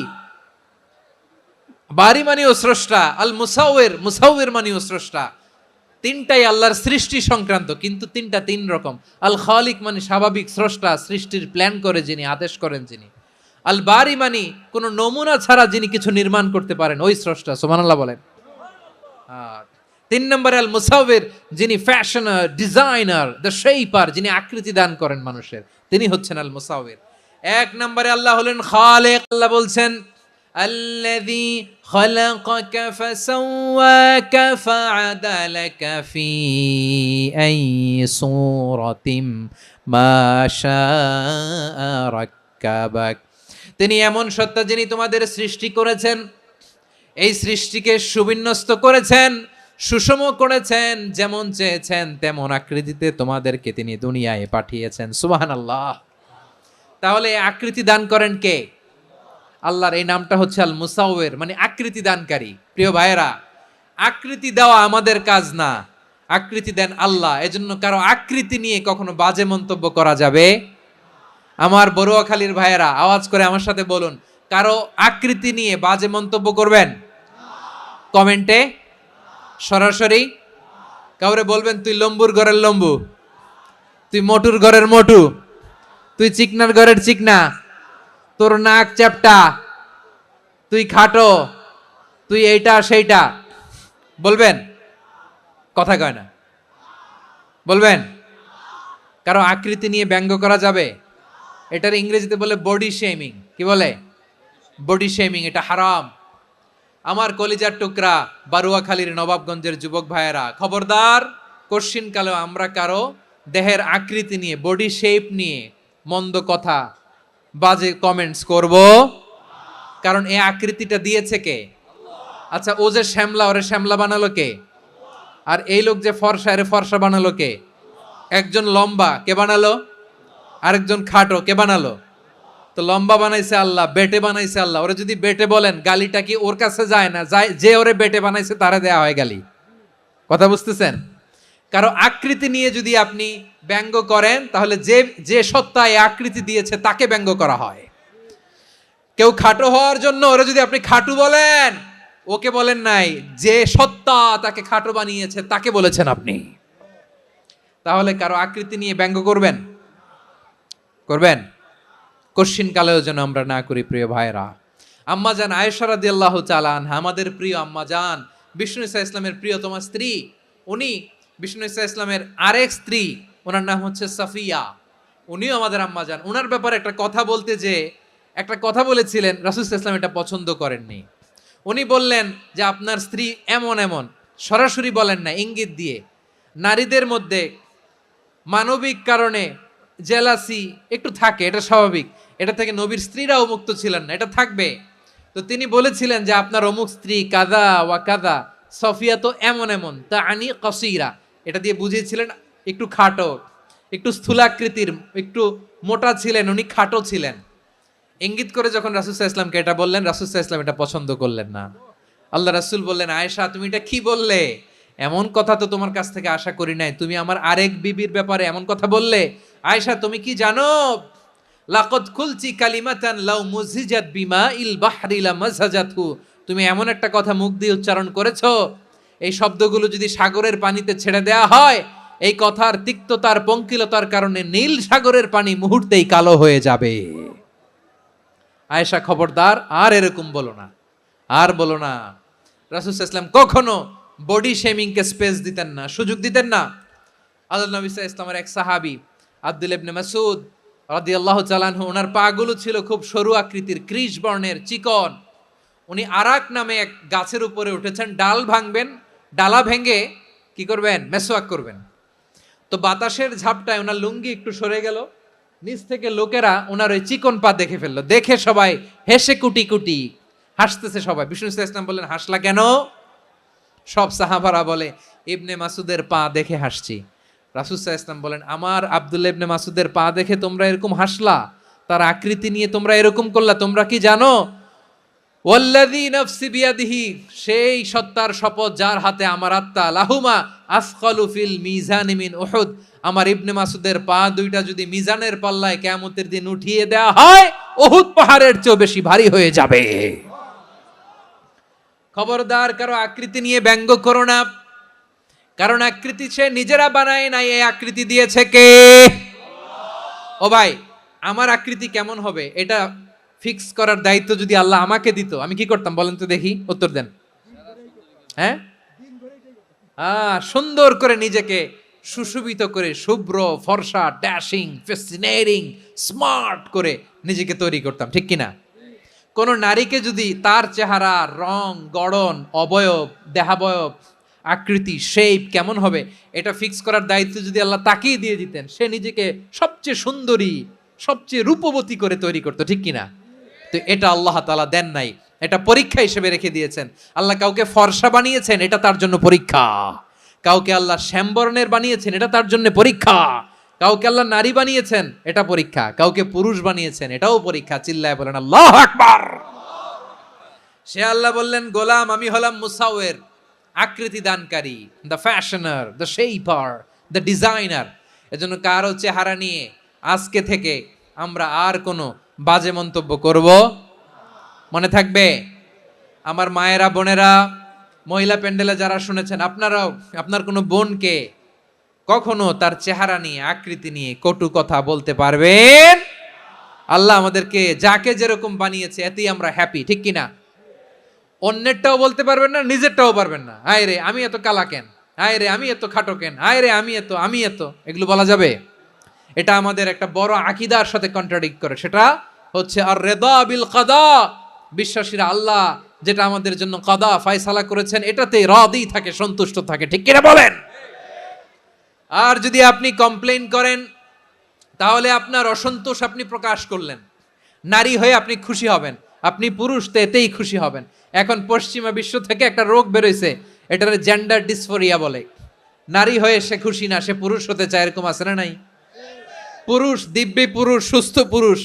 বারি মানেও স্রষ্টা। আল মুসাউবির, মুসাউবির মানেও স্রষ্টা। তিনটাই আল্লাহর সৃষ্টি সংক্রান্ত, কিন্তু তিনটা তিন রকম। আল খালিক মানে স্বাভাবিক স্রষ্টা, সৃষ্টির প্ল্যান করে যিনি, আদেশ করেন যিনি। আল বারি মানে কোন নমুনা ছাড়া যিনি কিছু নির্মাণ করতে পারেন, ওই স্রষ্টা। সুবহানাল্লাহ বলেন। আর 3 নম্বরে আল মুসাউবির, যিনি ফ্যাশনার, ডিজাইনার, দ্য শেপার, যিনি আকৃতি দান করেন মানুষের, তিনি হচ্ছেন আল মুসাউবির। 1 নম্বরে আল্লাহ হলেন খালিক। আল্লাহ বলছেন الذي خلقك فسواك فعدلك في أي صورة ما شاء ركبك। তিনি এমন সত্তা যিনি তোমাদের সৃষ্টি করেছেন, এই সৃষ্টিকে সুবিন্যস্ত করেছেন, সুষম করেছেন, যেমন চেয়েছেন তেমন আকৃতিতে তোমাদেরকে তিনি দুনিয়ায় পাঠিয়েছেন। সুবহানাল্লাহ। তাহলে আকৃতি দান করেন কে? আল্লাহর এই নামটা হচ্ছে আল মুসাউবির, মানে আকৃতি দানকারী। প্রিয় ভাইয়েরা, আকৃতি দেওয়া আমাদের কাজ না, আকৃতি দেন আল্লাহ। এজন্য কারো আকৃতি নিয়ে কখনো বাজে মন্তব্য করা যাবে। আমার বড়ুয়াখালীর ভাইয়েরা আওয়াজ করে আমার সাথে বলুন, কারো আকৃতি নিয়ে বাজে মন্তব্য করবেন? কমেন্টে সরাসরি কাউরে বলবেন তুই লম্বুর ঘরের লম্বু, তুই মোটুর ঘরের মোটু, তুই চিকনার ঘরের চিকনা, তোর নাক চ্যাপটা, তুই খাটো, তুই এইটা সেইটা বলবেন? কথা কয় না, বলবেন? কারো আকৃতি নিয়ে ব্যঙ্গ করা যাবে? এটার ইংরেজিতে বলে বডি শেমিং। কি বলে? Body shaming. এটা হারাম। আমার কলিজার টুকরা বারুয়াখালীর নবাবগঞ্জের যুবক ভাইয়েরা, খবরদার, কশ্চিনকালেও আমরা কারো দেহের আকৃতি নিয়ে, বডি শেপ নিয়ে মন্দ কথা, বাজে কমেন্টস করব। কারণ এই আকৃতিটা দিয়েছে কে? আচ্ছা, ও যে শ্যামলা, ওরে শ্যামলা বানালো কে? আর এই লোক যে ফর্সা, এরে ফর্সা বানালো কে? একজন লম্বা, কে বানালো? আরেকজন খাটো, কে বানালো? তো লম্বা বানাইছে আল্লাহ, বেটে বানাইছে আল্লাহ। ওরে যদি বেটে বলেন, গালিটা কি ওর কাছে যায় না? যায়। যে ওরে বেটে বানাইছে তারে দেয়া হয় গালি। কথা বুঝতেছেন? কারো আকৃতি নিয়ে যদি আপনি ব্যঙ্গ করেন, তাহলে যে যে সত্তা এই আকৃতি দিয়েছে তাকে ব্যঙ্গ করা হয়। কেউ খাটো হওয়ার জন্য ওরে যদি আপনি খাটু বলেন, ওকে বলেন নাই, যে সত্তা তাকে খাটো বানিয়েছে তাকে বলেছেন আপনি। তাহলে কারো আকৃতি নিয়ে ব্যঙ্গ করবেন? করবেন? কশ্চিন কালেও যেন আমরা না করি প্রিয় ভাইরা। আম্মাজান আয়েশা রাদিয়াল্লাহু তাআলা আনহা, আমাদের প্রিয় আম্মাজান, বিষ্ণু ইসা ইসলামের প্রিয়তমা স্ত্রী। উনি বিষ্ণু ইসা ইসলামের আরেক স্ত্রী, ওনার নাম হচ্ছে সাফিয়া। উনিও আমাদের আম্মাজান। ওনার ব্যাপারে একটা কথা বলতে যে একটা কথা বলেছিলেন, রাসূল সাল্লাল্লাহু আলাইহি ওয়াসাল্লাম এটা পছন্দ করেননি। উনি বললেন যে আপনার স্ত্রী এমন এমন, সরাসরি বলেন না, ইঙ্গিত দিয়ে। নারীদের মধ্যে মানবিক কারণে জেলাসি একটু থাকে, এটা স্বাভাবিক। এটা থেকে নবীর স্ত্রীরাও মুক্ত ছিলেন না, এটা থাকবে। তো তিনি বলেছিলেন যে আপনার অমুক স্ত্রী কাদা ওয়া কাদা, সফিয়া তো এমন এমন, তা আনি কসিরা, এটা দিয়ে বুঝিয়েছিলেন একটু খাটো, একটু স্থূলাকৃতির, একটু মোটা ছিলেন, উনি খাটো ছিলেন। ইঙ্গিত করে যখন রাসূল সাল্লাল্লাহু আলাইহি ওয়াসাল্লামকে এটা বললেন, রাসূল সাল্লাল্লাহু আলাইহি ওয়াসাল্লাম এটা পছন্দ করলেন না। আল্লাহ রাসূল বললেন, আয়েশা তুমি এটা কি বললে? এমন কথা তো তোমার কাছ থেকে আশা করি নাই। তুমি আমার আরেক বিবির ব্যাপারে এমন কথা বললে। আয়েশা তুমি কি জানো, লাকাদ কুলতি কালিমাতান লাউ মুজিজাত বিমাইল বাহরি লামাজাজাতহু, তুমি এমন একটা কথা মুখ দিয়ে উচ্চারণ করেছো, এই শব্দগুলো যদি সাগরের পানিতে ছেড়ে দেয়া হয়, এই কথার তিক্ততার পঙ্কিলতার কারণে নীল সাগরের পানি মুহূর্তেই কালো হয়ে যাবে। আয়েশা খবরদার, আর এরকম বলো না, আর বলো না। রাসূল সাল্লাল্লাহু আলাইহি ওয়াসাল্লাম কখনো বডি শেমিং কে স্পেস দিতেন না, সুযোগ দিতেন না। আল্লাহ নবী সাল্লাল্লাহু আলাইহি ওয়াসাল্লামের এক সাহাবী আব্দুল ইবনে মাসউদ রাদিয়াল্লাহু তাআলা আনহু, ওনার পাগুলো ছিল খুব সরু আকৃতির, কৃষ বর্ণের, চিকন। উনি আরাক নামে এক গাছের উপরে উঠেছেন, ডাল ভাঙবেন, ডালা ভেঙে কি করবেন? মেসওয়াক করবেন। তো বাতাসের ঝাপটায় ওনার লুঙ্গি একটু সরে গেল, নিচ থেকে লোকেরা ওনার ওই চিকন পা দেখে ফেললো। দেখে সবাই হেসে কুটি কুটি হাসতেছে সবাই। বিষ্ণু সাল্লাল্লাহু আলাইহি ওয়াসাল্লাম বললেন, হাসলা কেন? সব সাহাবারা বলে, ইবনে মাসুদের পা দেখে হাসছি। রাসূল সাল্লাল্লাহু আলাইহি ওয়াসাল্লাম বলেন, আমার আব্দুল্লাহ ইবনে মাসুদের পা দেখে তোমরা এরকম হাসলা, তার আকৃতি নিয়ে তোমরা এরকম করলা, তোমরা কি জানো? ওয়াল্লাযী নাফসি বিয়াদিহি, সেই সত্তার শপথ যার হাতে আমার আত্মা, লাহুমা আসকালু ফিল মিজানি মিন উহুদ, আমার ইবনে মাসুদের পা দুইটা যদি মিজানের পাল্লায় কিয়ামতের দিন উঠিয়ে দেওয়া হয়, উহুদ পাহাড়ের চেয়ে বেশি ভারী হয়ে যাবে। খবরদার, কারো আকৃতি নিয়ে ব্যঙ্গ করো না, কারণ আকৃতি সে নিজেরা বানায় নাই, এই আকৃতি দিয়েছে কে? ও ভাই, আমার আকৃতি কেমন হবে এটা ফিক্স করার দায়িত্ব যদি আল্লাহ আমাকে দিত, আমি কি করতাম বলেন তো দেখি, উত্তর দেন। হ্যাঁ, সুন্দর করে নিজেকে সুশোভিত করে, শুভ্র ফর্সা, ড্যাশিং, ফ্যাসিনেটিং, স্মার্ট করে নিজেকে তৈরি করতাম, ঠিক কিনা? কোন নারীকে যদি তার চেহারা, রং, গড়ন, অবয়ব, দেহাবয়ব, আকৃতি, শেপ কেমন হবে এটা ফিক্স করার দায়িত্ব যদি আল্লাহ তাকেই দিয়ে দিতেন, সে নিজেকে সবচেয়ে সুন্দরী, সবচেয়ে রূপবতী করে তৈরি করতো, ঠিক কিনা? তো এটা আল্লাহ তাআলা দেন নাই, এটা পরীক্ষা হিসেবে রেখে দিয়েছেন। আল্লাহ কাউকে ফর্সা বানিয়েছেন, এটা তার জন্য পরীক্ষা। কাউকে আল্লাহ শ্যামবর্ণের বানিয়েছেন, এটা তার জন্য পরীক্ষা। কাউকে আল্লাহ নারী বানিয়েছেন, এটা পরীক্ষা। কাউকে পুরুষ বানিয়েছেন, এটাও পরীক্ষা। চিল্লায় বলেন আল্লাহু আকবার। সে আল্লাহ বললেন, গোলাম আমি হলাম মুসাওয়ের, আকৃতি দানকারী, the fashioner, the shaper, the designer. এজন্য কারো চেহারা নিয়ে আজকে থেকে আমরা আর কোনো বাজে মন্তব্য করব মনে থাকবে। আমার মায়েরা, বোনেরা, মহিলা প্যান্ডেলে যারা শুনেছেন, আপনারাও আপনার কোনো বোনকে কখনো তার চেহারা নিয়ে আকৃতি নিয়ে কটু কথা বলতে পারবেন। আল্লাহ আমাদেরকে যাকে যেরকম বানিয়েছে এতেই আমরা হ্যাপি, ঠিক কিনা? অন্যেরটাও বলতে পারবেন না, নিজেরটাও পারবেন না। হায় রে আমি এত কালা কেন, হায় রে আমি এত খাটো কেন, হায় রে আমি এত, এগুলো বলা যাবে? এটা আমাদের একটা বড় আকীদার সাথে কন্ট্রাডিক্ট করে। সেটা হচ্ছে আর রিদা বিল কাদা, বিশ্বাসীরা আল্লাহ যেটা আমাদের জন্য কাদা ফয়সালা করেছেন এটাতে রাদি থাকে, সন্তুষ্ট থাকে, ঠিক কিনা বলেন? আর যদি আপনি কমপ্লেইন করেন তাহলে আপনার অসন্তোষ আপনি প্রকাশ করলেন। নারী হয়ে আপনি খুশি হবেন, আপনি পুরুষ তো এতেই খুশি হবেন। এখন পশ্চিমা বিশ্ব থেকে একটা রোগ বেরোইছে, এটার জেন্ডার ডিসফোরিয়া বলে। নারী হয়ে সে খুশি না, সে পুরুষ হতে চায়, এরকম আছে না নাই? পুরুষ দিব্যি পুরুষ, সুস্থ পুরুষ,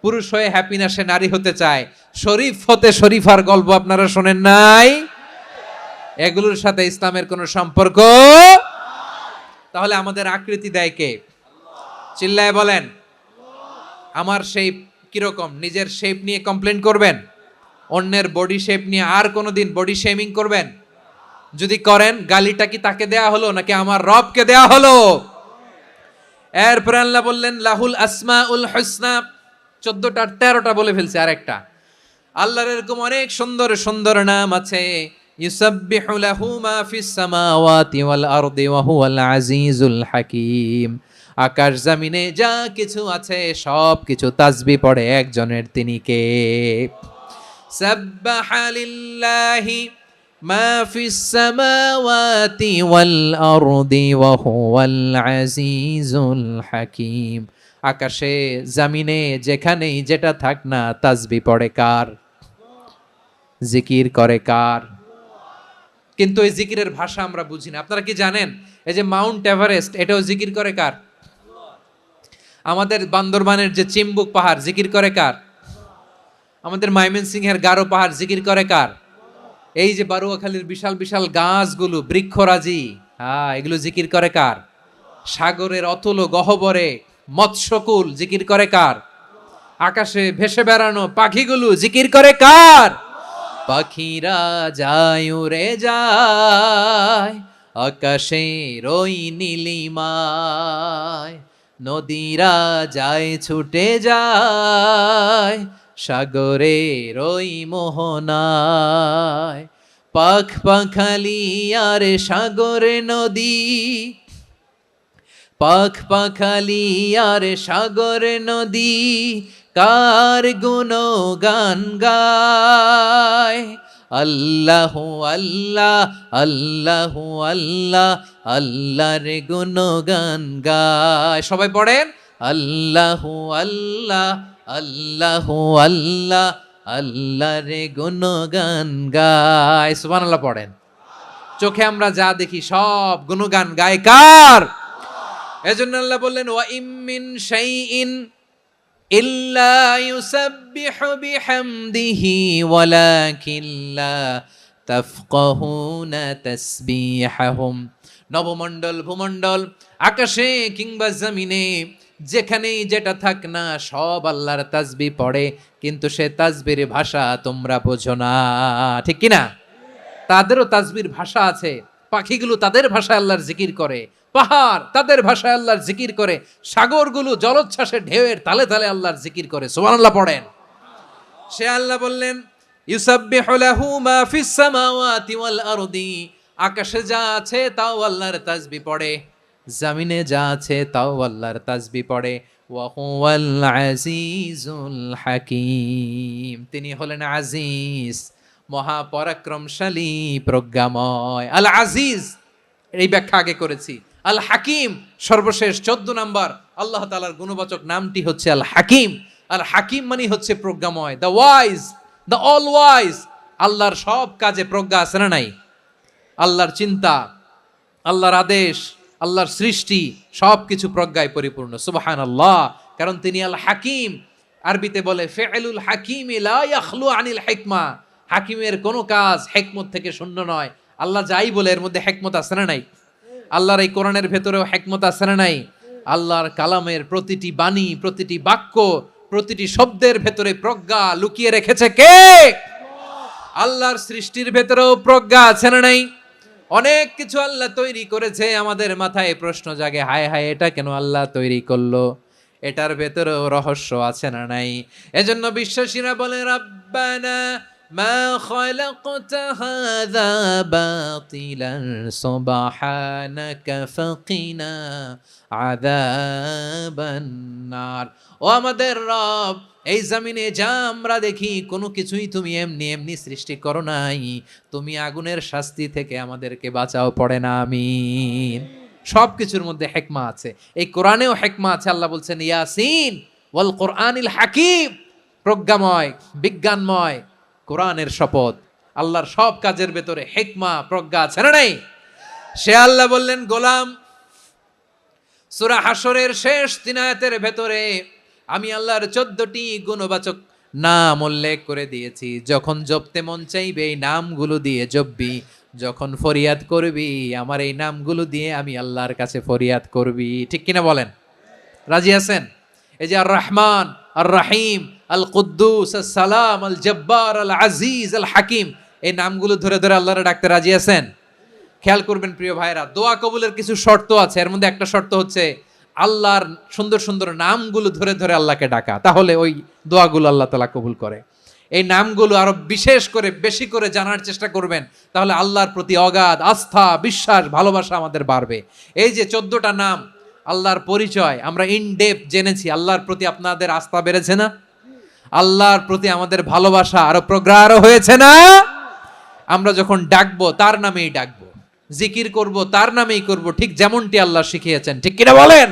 পুরুষ হয়ে হ্যাপি না, সে নারী হতে চায়। শরীফ হতে শরীফার গল্প আপনারা শোনেন নাই? এগুলোর সাথে ইসলামের কোনো সম্পর্ক। তাহলে আমাদের আকৃতি দেয় কে? চিল্লায় বলেন। আমার শেপ কিরকম, নিজের শেপ নিয়ে কমপ্লেন করবেন? অন্যের বডি শেপ নিয়ে আর কোনোদিন বডি শেমিং করবেন? যদি করেন গালিটা কি তাকে দেয়া হলো নাকি আমার রবকে দেয়া হলো? এরপর আল্লাহ বললেন লাহুল আসমাউল হুসনা, 14টা 13টা বলে ফেলছে আরেকটা। আল্লাহর এরকম অনেক সুন্দর সুন্দর নাম আছে। ইউসাব্বিহু লাহু মা ফিস সামাওয়াতি ওয়াল আরদি ওয়া হুয়াল আজিজুল হাকীম। আকাশ জমিনে যা কিছু আছে সব কিছু তাসবিহ পড়ে একজনের, তিনি কে? সাব্বাহা লিল্লাহি মা ফিস সামাওয়াতি ওয়াল আরদি ওয়া হুয়াল আজিজুল হাকীম। আকাশে জমিনে যেখানেই যেটা থাক না তাসবিহ পড়ে কার? জিকির করে কার? কিন্তু এই জিকিরের ভাষা আমরা বুঝি না। আপনারা কি জানেন এই যে মাউন্ট এভারেস্ট, এটাও জিকির করে কার? আমাদের বান্দরবানের যে চিম্বুক পাহাড় জিকির করে কার? আমাদের ময়মনসিংহের গারো পাহাড় জিকির করে কার? এই যে বারুয়াখালীর বিশাল বিশাল গাছগুলো, বৃক্ষরাজি, এগুলো জিকির করে কার? সাগরের অতল গহ্বরে মৎস্যকুল জিকির করে কার? আকাশে ভেসে বেড়ানো পাখিগুলো জিকির করে কার? পাখিরা যায় উড়ে যায় আকাশের ওই নীলিমায়, নদীরা যায় ছুটে যায় সাগরের ওই মোহনায়। পাখ পাখালি আর সাগরে নদী, পাখ পাখালি আর সাগরে নদী, কার গুণগান গায়? আল্লাহু আল্লাহ আল্লাহু আল্লাহ, আল্লাহর গুণগান গায়। সবাই পড়েন আল্লাহু আল্লাহ আল্লাহু আল্লাহ, আল্লাহর গুণগান গায়। সুবহানাল্লাহ পড়েন। চোখে আমরা যা দেখি সব গুণগান গায় কার? এজন্য আল্লাহ বললেন ওয়া ইম মিন শাইইন ইল্লা ইউসাব্বিহু বিহামদিহি ওয়ালাকিন লা তাফকাহুনা তাসবিহাহুম। নবমণ্ডল ভূমণ্ডল আকাশে কিংবা জমিনে যেখানেই যেটা থাক না সব আল্লাহর তাসবিহ পড়ে, কিন্তু সে তাসবির ভাষা তোমরা বোঝো না, ঠিক কিনা? তাদেরও তাসবির ভাষা আছে। পাখিগুলো তাদের ভাষায় আল্লাহর জিকির করে, পাহাড় তাদের ভাষায় আল্লাহর জিকির করে, সাগরগুলো জলোচ্ছ্বাসে ঢেউয়ের তালে তালে আল্লাহর জিকির করে। সুবহানাল্লাহ পড়েন। সে আল্লাহ বললেন ইউসাব্বিহু লাহু মা ফিস সামাওয়াতি ওয়াল আরদি, আকাশে যা আছে তাও আল্লাহর তাসবিহ পড়ে, জমিনে যা আছে তাও আল্লাহর তাসবিহ পড়ে। ওয়া হুয়াল আজিজুল হাকীম, তিনি হলেন আজিজ, মহাপরাক্রমশালী, প্রজ্ঞাময়। আল আজিজ এই ব্যাখ্যা আগে করেছি। আল হাকিম সর্বশেষ 14 নম্বর আল্লাহ তাআলার গুণবাচক নামটি হচ্ছে আল হাকিম। আল হাকিম মানে হচ্ছে প্রজ্ঞাময়, the wise, the all wise. আল্লাহর সব কাজে প্রজ্ঞা আছে না নাই? আল্লাহর চিন্তা, আল্লাহর আদেশ, আল্লাহর সৃষ্টি সবকিছু প্রজ্ঞায় পরিপূর্ণ। সুবহানাল্লাহ, কারণ তিনি আল হাকিম। আরবিতে বলে ফিআলুল হাকিম লা ইয়াখলু আনিল হিকমা, হাকিমের কোনো কাজ হিকমত থেকে শূন্য নয়। আল্লাহ যাই বলে এর মধ্যে হিকমত আছে না নাই? আল্লাহর এই কোরআনের ভেতরেও হিকমত আছে না নাই? আল্লাহর কালামের প্রতিটি বাণী, প্রতিটি বাক্য, প্রতিটি শব্দের ভেতরে প্রজ্ঞা লুকিয়ে রেখেছে কে? আল্লাহর সৃষ্টির ভেতরেও প্রজ্ঞা আছে না নাই? অনেক কিছু আল্লাহ তৈরি করেছে, আমাদের মাথায় প্রশ্ন জাগে, হায় হায় এটা কেন আল্লাহ তৈরি করলো? এটার ভেতরেও রহস্য আছে না নাই? এজন্য বিশ্বাসীরা বলে, রাব্বানা মা খালাকতা হাযা বাতিলান সুবহানাকা ফাকিনা আযাবান নার। ও আমাদের রব, এই জমিনে যা আমরা দেখি কোনো কিছুই তুমি এমনি এমনি সৃষ্টি করো নাই, তুমি আগুনের শাস্তি থেকে আমাদেরকে বাঁচাও, পড়ে না আমিন। সব কিছুর মধ্যে হেকমা আছে, এই কোরআনেও হেকমা আছে। আল্লাহ বলছেন ইয়াসিন ওয়াল কোরআনিল হাকিম, প্রজ্ঞাময় বিজ্ঞানময় কোরআনের শপথ। আল্লাহর সব কাজের ভেতরে হেকমা প্রজ্ঞা আছে না নাই? সে আল্লাহ বললেন, গোলাম, সূরা হাশরের শেষ 3 আয়াতের ভেতরে আমি আল্লাহর 14টি গুণবাচক নাম উল্লেখ করে দিয়েছি। যখন জপতে মন চাইবে এই নামগুলো দিয়ে জপবি, যখন ফরিয়াদ করবি আমার এই নামগুলো দিয়ে আমি আল্লাহর কাছে ফরিয়াদ করবি। ঠিক কিনা বলেন? রাজি আছেন? এই যে আর রহমান, আর রাহিম, আল কুদ্দুস, আস সালাম, আল জব্বার, আল আজিজ, আল হাকিম, এই নামগুলো ধরে ধরে আল্লাহরে ডাকতে রাজি আছেন? খেয়াল করবেন প্রিয় ভাইরা, দোয়া কবুলের কিছু শর্ত আছে। এর মধ্যে একটা শর্ত হচ্ছে আল্লাহর সুন্দর সুন্দর নামগুলো ধরে ধরে আল্লাহকে ডাকা, তাহলে ওই দোয়াগুলো আল্লাহ তাআলা কবুল করে। এই নামগুলো আরো বিশেষ করে বেশি করে জানার চেষ্টা করবেন, তাহলে আল্লাহর প্রতি অগাধ আস্থা, বিশ্বাস, ভালোবাসা আমাদের বাড়বে। এই যে 14টা নাম আল্লাহর পরিচয় আমরা ইন ডেপথ জেনেছি, আল্লাহর প্রতি আপনাদের আস্থা বেড়েছে না? আল্লাহর প্রতি আমাদের ভালোবাসা আরো প্রগাঢ় হয়েছে না? আমরা যখন ডাকবো তার নামেই ডাকবো, জিকির করব তার নামেই করব, ঠিক যেমনটি আল্লাহ শিখিয়েছেন। ঠিক কিনা বলেন?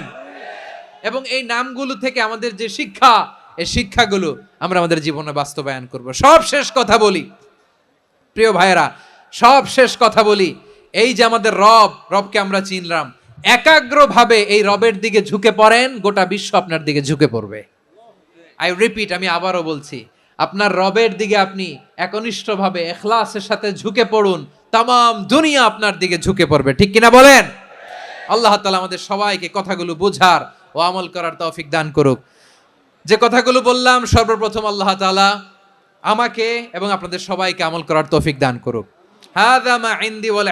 এবং এই নামগুলো থেকে আমাদের যে শিক্ষা, এই শিক্ষাগুলো আমরা আমাদের জীবনে বাস্তবায়ন করব। সব শেষ কথা বলি প্রিয় ভাইয়েরা, সব শেষ কথা বলি, এই যে আমাদের রবকে আমরা চিনলাম, একাগ্রভাবে এই রবের দিকে ঝুঁকে পড়েন, গোটা বিশ্ব আপনার দিকে ঝুঁকে পড়বে। আই রিপিট, আমি আবারও বলছি, আপনার রবের দিকে আপনি একনিষ্ঠভাবে ইখলাসের সাথে ঝুঁকে পড়ুন, তামাম দুনিয়া আপনার দিকে ঝুঁকে পড়বে। ঠিক কিনা বলেন? আল্লাহ তাআলা আমাদের সবাইকে কথাগুলো বোঝার ও আমল করার তৌফিক দান করুক। যে কথাগুলো বললাম, সর্বপ্রথম আল্লাহ তাআলা আমাকে এবং আপনাদের সবাইকে আমল করার তৌফিক দান করুক। হাযা মা ইনদি ওয়াল